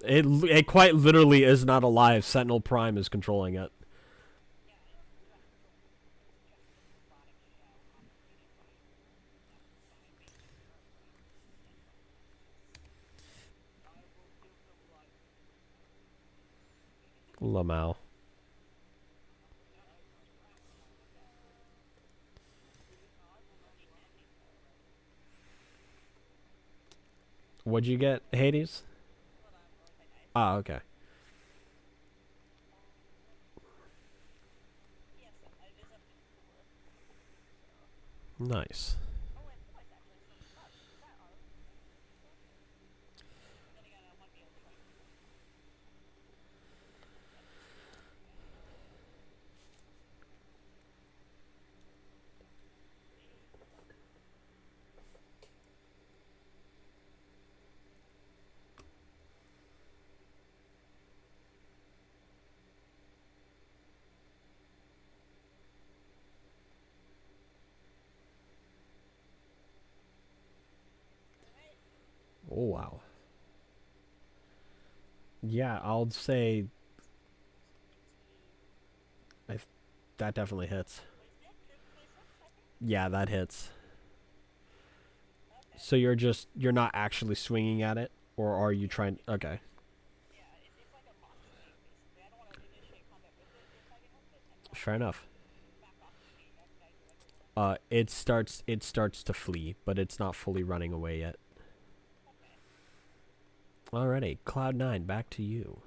It quite literally is not alive. Sentinel Prime is controlling it. Lamau. What'd you get, Hades? Ah, okay. Nice. Oh, wow. Yeah, I'll say that definitely hits. Yeah, that hits. So you're not actually swinging at it, or are you trying? Okay. fair enough. It starts to flee, but it's not fully running away yet. Alrighty, Cloud9, back to you.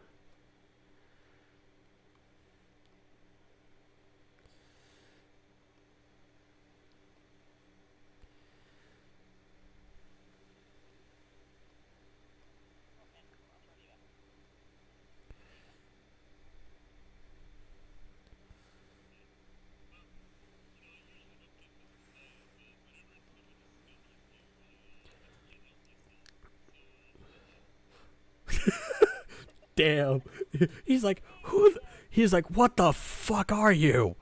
Damn. He's like, he's like, what the fuck are you?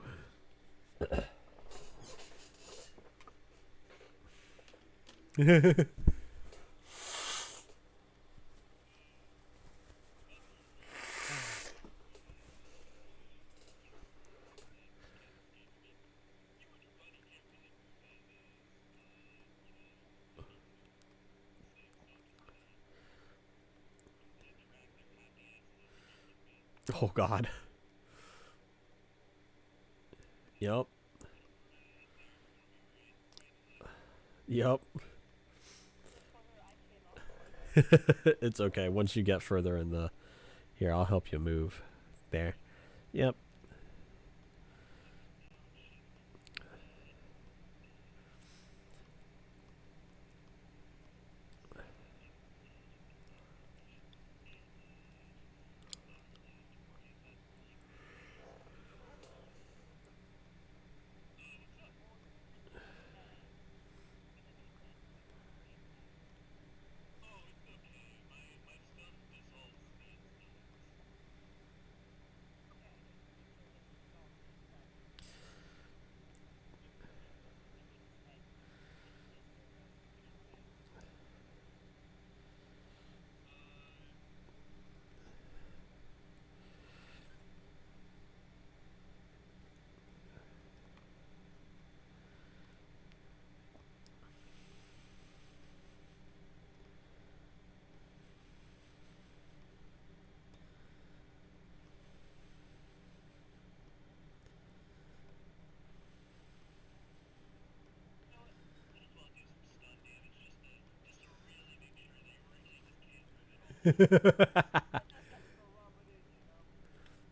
Oh god. Yep. Yep. It's okay. Once you get further in the... Here, I'll help you move. There. Yep.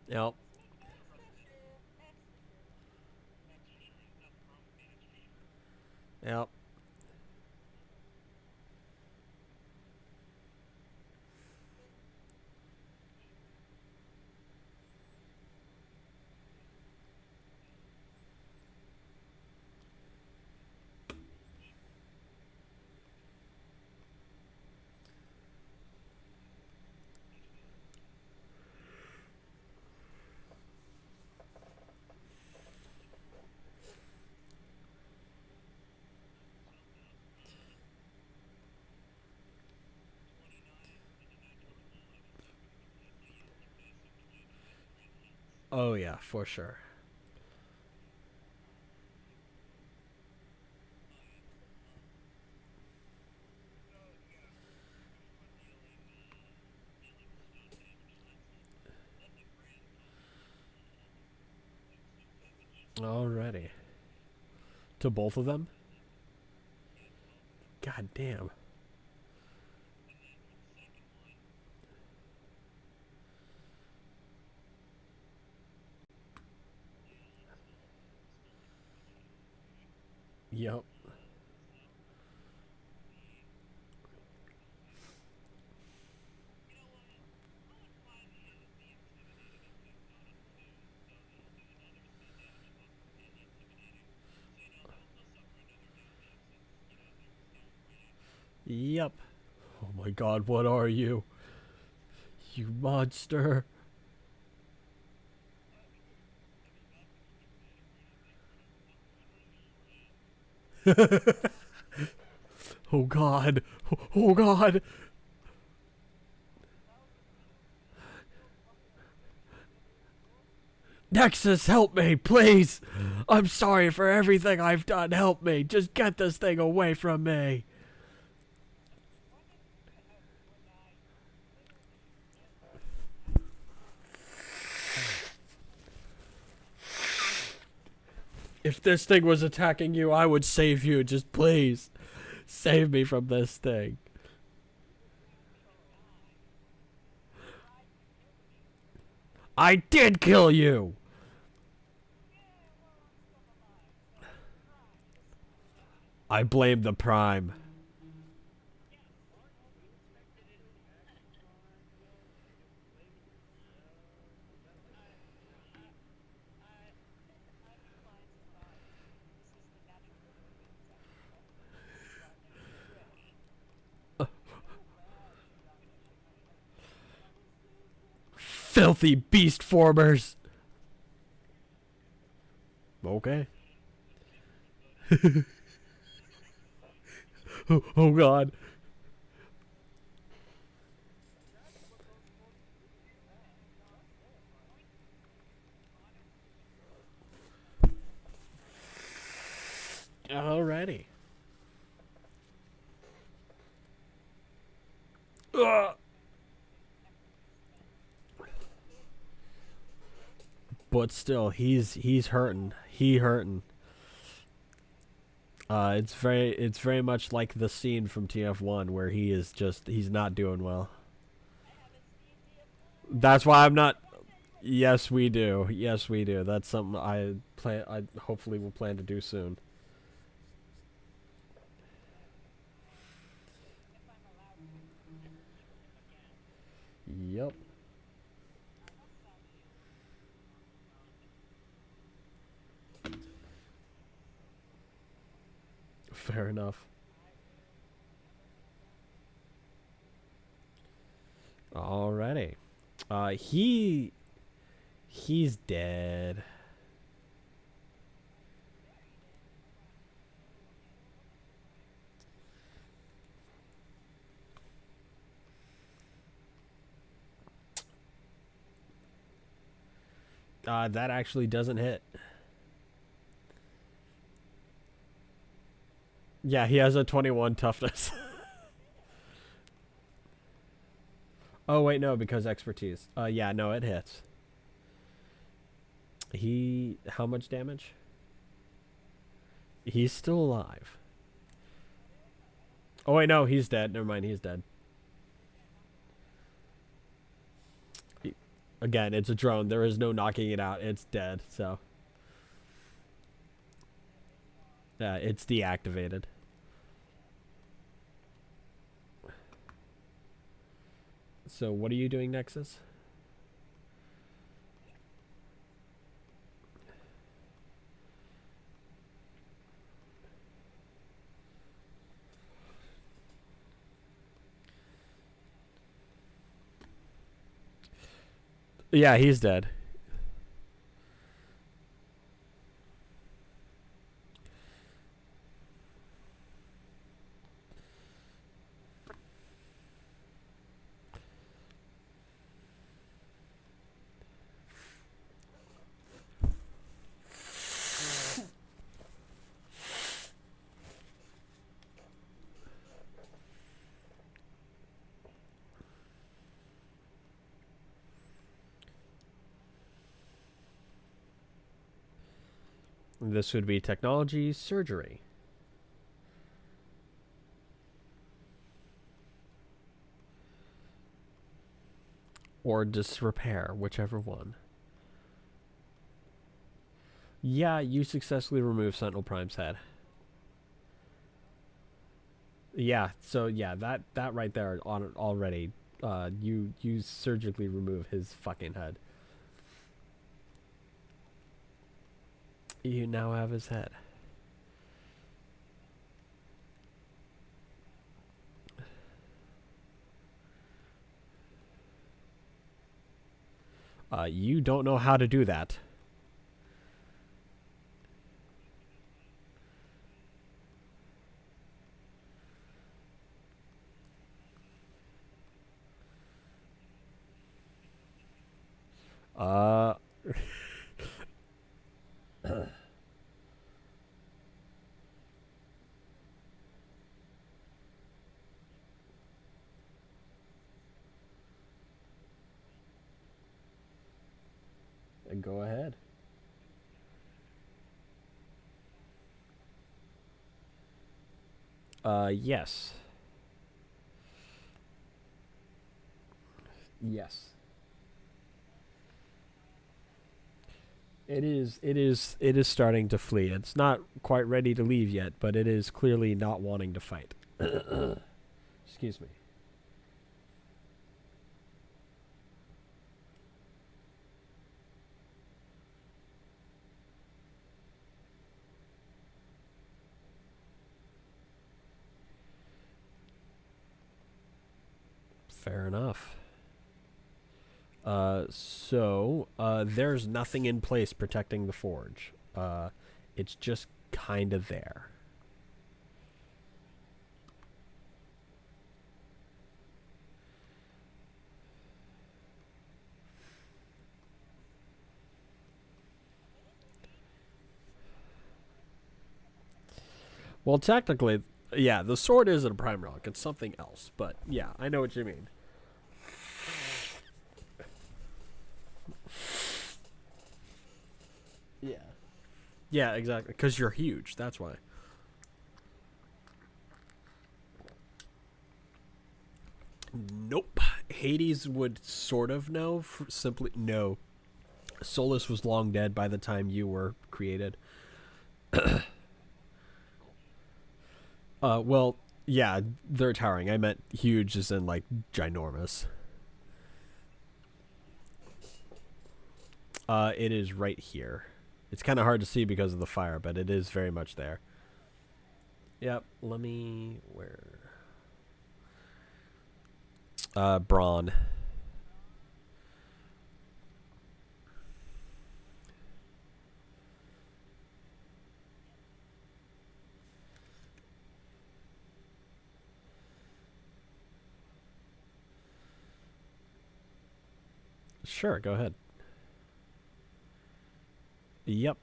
Yep. Yep. Oh yeah, for sure. Alrighty. To both of them? God damn. Yep. Yep. Oh my god, what are you? You monster. Oh god. Oh god. Nexus, help me, please. I'm sorry for everything I've done. Help me. Just get this thing away from me. If this thing was attacking you, I would save you. Just please save me from this thing. I did kill you! I blame the Prime. Filthy beast formers! Okay. Oh god. Alrighty. Ugh. But still, he's hurting. He hurting. It's very much like the scene from TF1 where he's not doing well. That's why I'm not. Yes, we do. Yes, we do. That's something I hopefully will plan to do soon. Yep. Fair enough. Alrighty. He's dead. That actually doesn't hit. Yeah, he has a 21 toughness. Oh, wait, no, because expertise. Yeah, no, it hits. How much damage? He's still alive. Oh, wait, no, he's dead. Never mind, he's dead. Again, it's a drone. There is no knocking it out. It's dead, so. Yeah, it's deactivated. So, what are you doing, Nexus? Yeah, he's dead. This would be technology surgery. Or disrepair, whichever one. Yeah, you successfully removed Sentinel Prime's head. Yeah, so yeah, that right there on already, you surgically remove his fucking head. You now have his head. You don't know how to do that. Go ahead. Yes. Yes. It is starting to flee. It's not quite ready to leave yet, but it is clearly not wanting to fight. Excuse me. Fair enough. There's nothing in place protecting the forge. It's just kind of there. Well, technically, yeah, the sword isn't a prime relic. It's something else. But yeah, I know what you mean. Yeah. Yeah, exactly. Because you're huge. That's why. Nope. Hades would sort of know. Simply, no. Solus was long dead by the time you were created. Well, yeah, they're towering. I meant huge as in, like, ginormous. It is right here. It's kind of hard to see because of the fire, but it is very much there. Yep, let me... Where? Brawn. Sure, go ahead. Yep.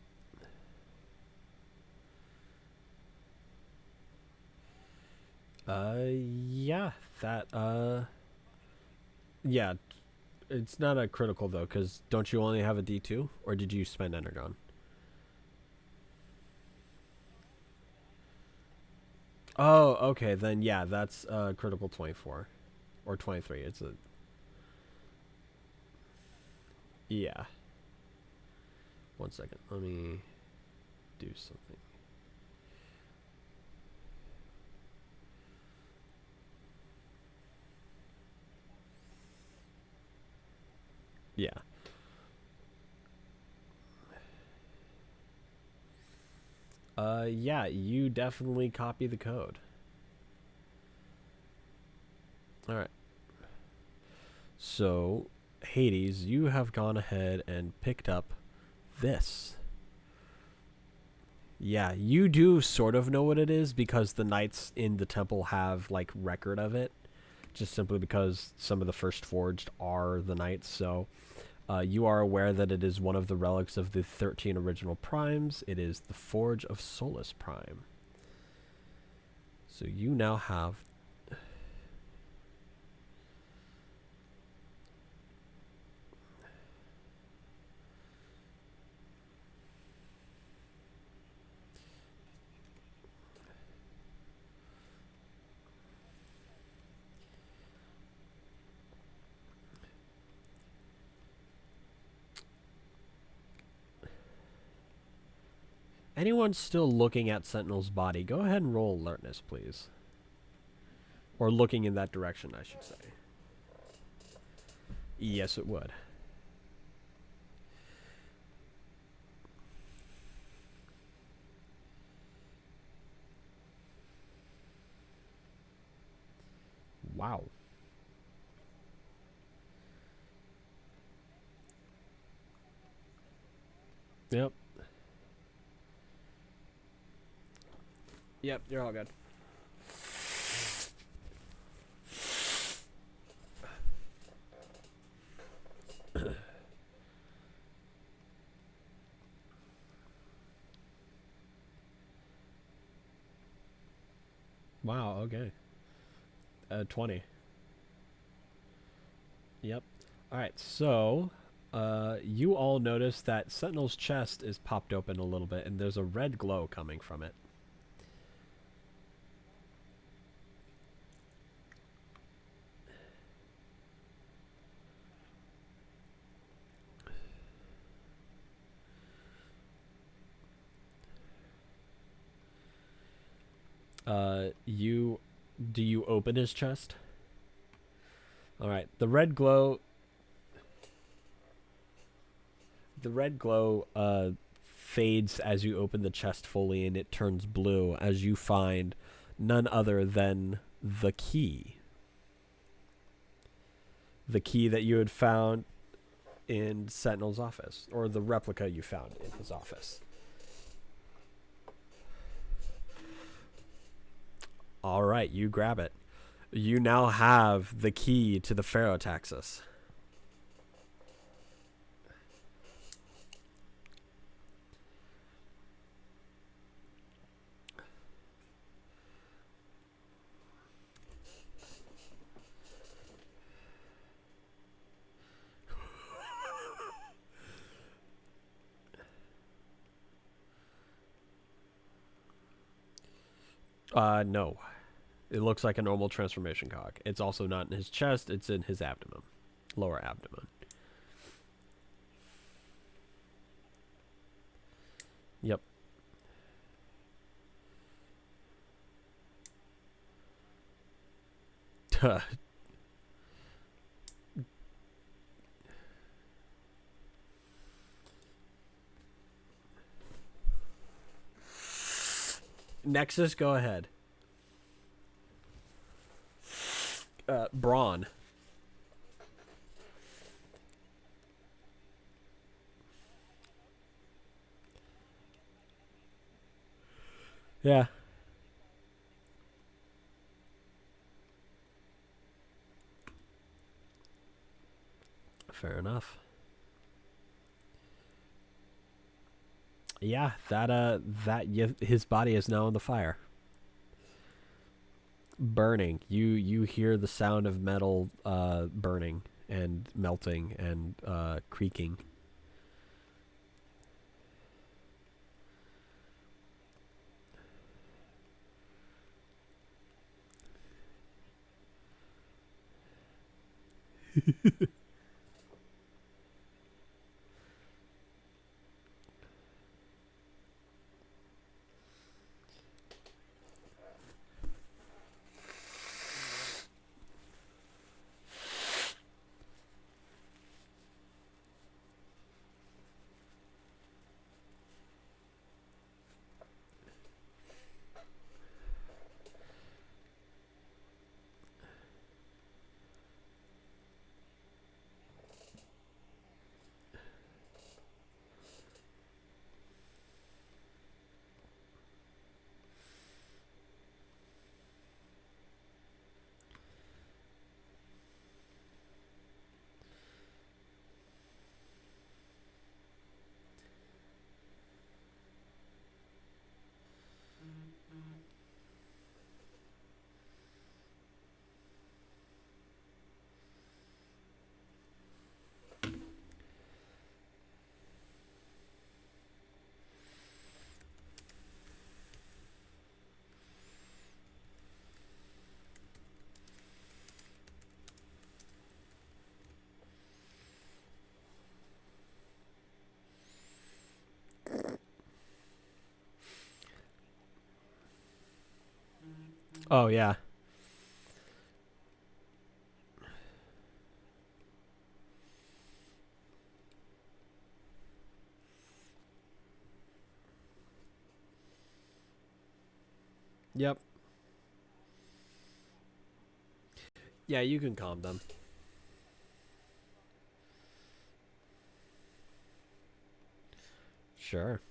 Yeah, that, yeah, it's not a critical, though, because don't you only have a D2? Or did you spend Energon? Oh, okay, then yeah, that's critical 24. Or 23, it's a... Yeah. 1 second, let me do something. Yeah. Yeah, you definitely copy the code. Alright. So, Hades, you have gone ahead and picked up this. Yeah, you do sort of know what it is because the knights in the temple have, like, record of it. Just simply because some of the first forged are the knights, so... you are aware that it is one of the relics of the 13 original primes. It is the Forge of Solus Prime. So you now have... Anyone still looking at Sentinel's body, go ahead and roll alertness, please. Or looking in that direction, I should say. Yes, it would. Wow. Yep. Yep, you're all good. Wow, okay. 20. Yep. Alright, so... you all notice that Sentinel's chest is popped open a little bit, and there's a red glow coming from it. Do you open his chest? All right. The red glow fades as you open the chest fully, and it turns blue as you find none other than the key. The key that you had found in Sentinel's office, or the replica you found in his office. All right, you grab it. You now have the key to the Ferrotaxis. No. It looks like a normal transformation cog. It's also not in his chest, it's in his abdomen. Lower abdomen. Yep. Nexus, go ahead. Brawn. Yeah. Fair enough. Yeah, his body is now on the fire. Burning. You hear the sound of metal burning and melting and creaking. Oh yeah. Yep. Yeah, you can calm them. Sure.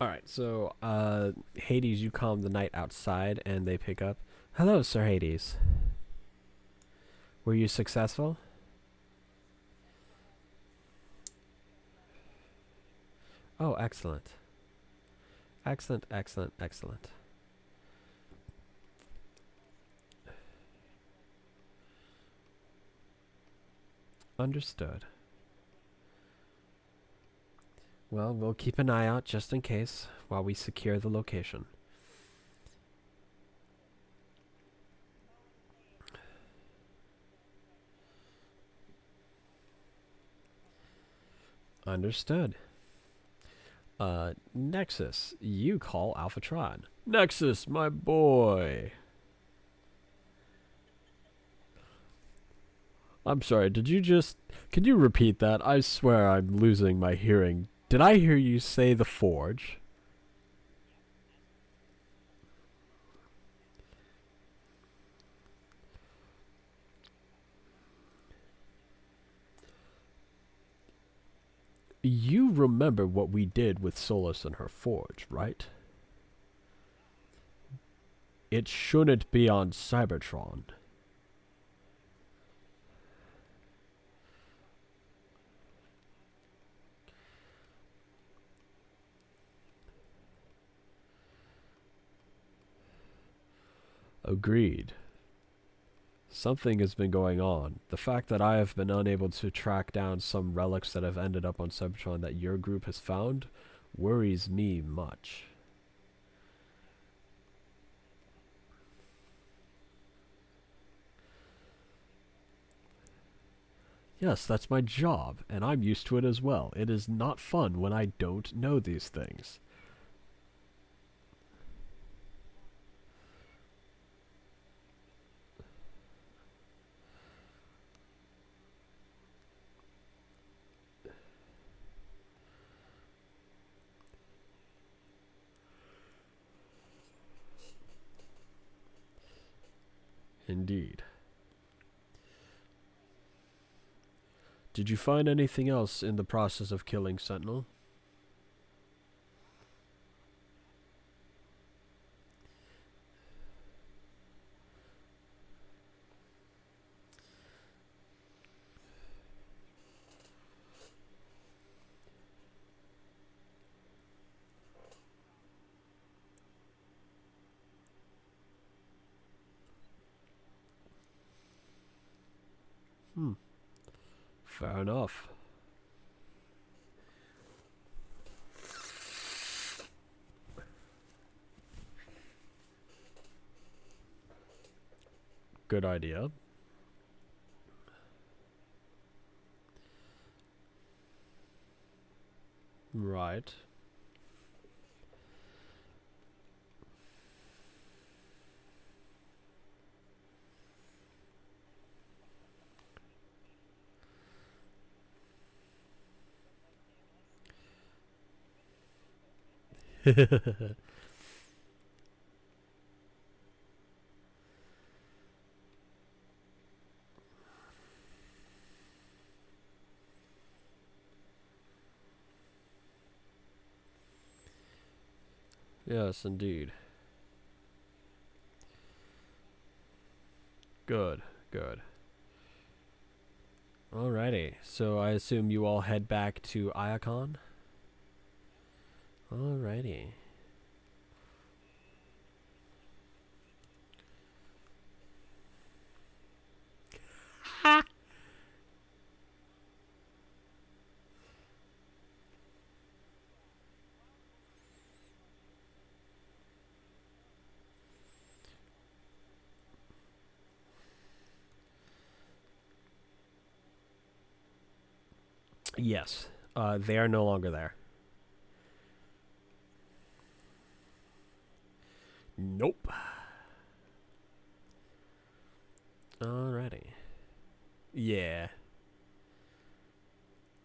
All right, so Hades, you calm the knight outside, and they pick up. Hello, Sir Hades. Were you successful? Oh, excellent. Excellent, excellent, excellent. Understood. Well, we'll keep an eye out just in case while we secure the location. Understood. Nexus, you call Alphatron. Nexus, my boy. I'm sorry, can you repeat that? I swear I'm losing my hearing. Did I hear you say the Forge? You remember what we did with Solus and her Forge, right? It shouldn't be on Cybertron. Agreed. Something has been going on. The fact that I have been unable to track down some relics that have ended up on Cybertron that your group has found worries me much. Yes, that's my job, and I'm used to it as well. It is not fun when I don't know these things. Indeed. Did you find anything else in the process of killing Sentinel? Fair enough. Good idea. Right. Yes, indeed. Good, good. Alrighty, so I assume you all head back to Iacon? Alrighty. Yes, they are no longer there. Nope. Alrighty. Yeah.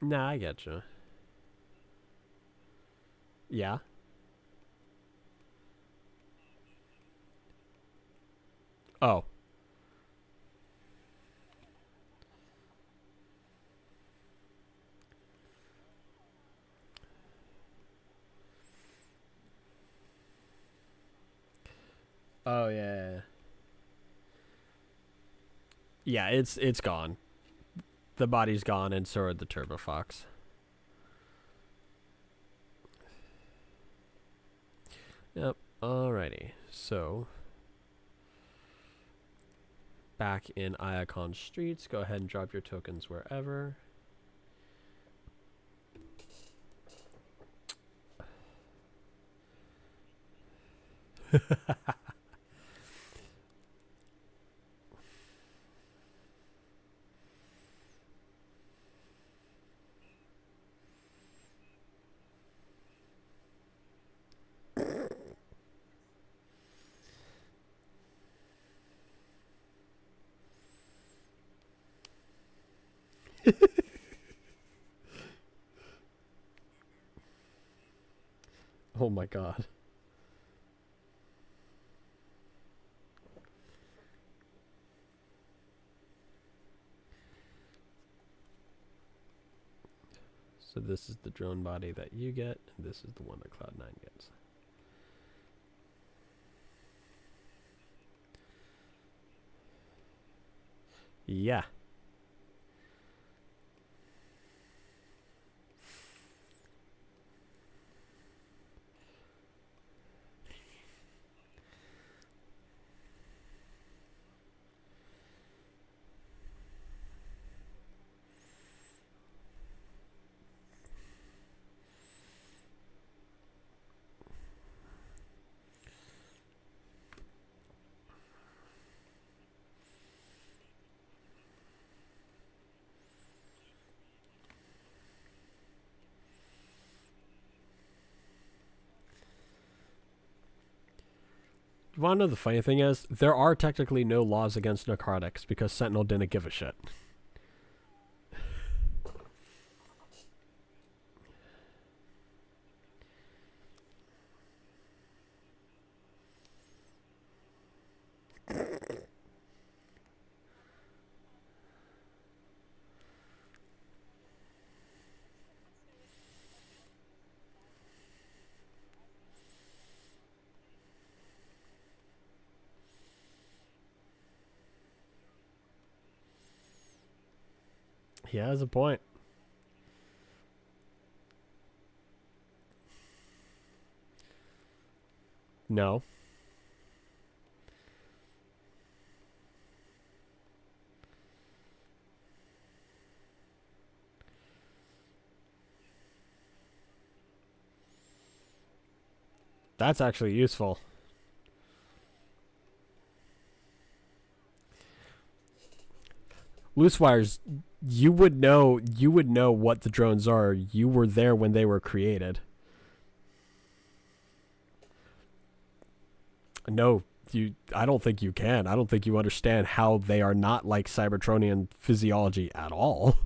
Nah, I get you. Yeah. Oh. Oh, yeah. Yeah, it's gone. The body's gone, and so are the Turbofox. Yep. Alrighty. So back in Iacon Streets, go ahead and drop your tokens wherever. Oh my god. So this is the drone body that you get, and this is the one that Cloudnine gets. Yeah. You want to know the funny thing is? There are technically no laws against necrotics because Sentinel didn't give a shit. He has a point. No. That's actually useful. Loosewires, you would know what the drones are. You were there when they were created. No, I don't think you can. I don't think you understand how they are not like Cybertronian physiology at all.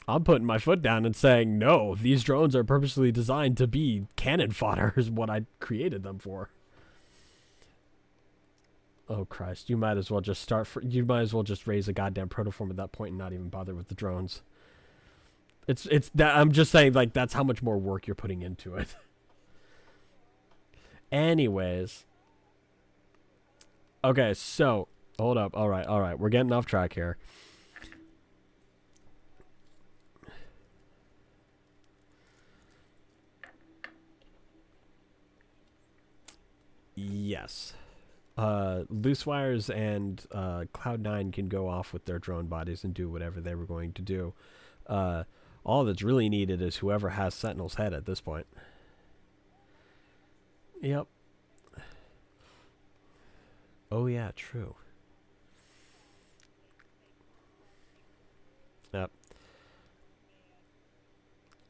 I'm putting my foot down and saying, no, these drones are purposely designed to be cannon fodder is what I created them for. Oh, Christ. You might as well just you might as well just raise a goddamn protoform at that point and not even bother with the drones. It's that I'm just saying, like, that's how much more work you're putting into it. Anyways. Okay, so, hold up. All right. We're getting off track here. Yes. Loosewires and Cloudnine can go off with their drone bodies and do whatever they were going to do. All that's really needed is whoever has Sentinel's head at this point. Yep. Oh yeah, true. Yep.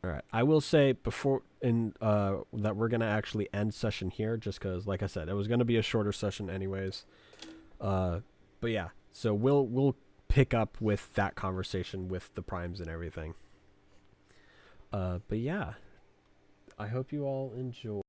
Alright, I will say before that we're gonna actually end session here, just because, like I said, it was gonna be a shorter session anyways. But yeah, so we'll pick up with that conversation with the primes and everything. But yeah, I hope you all enjoy.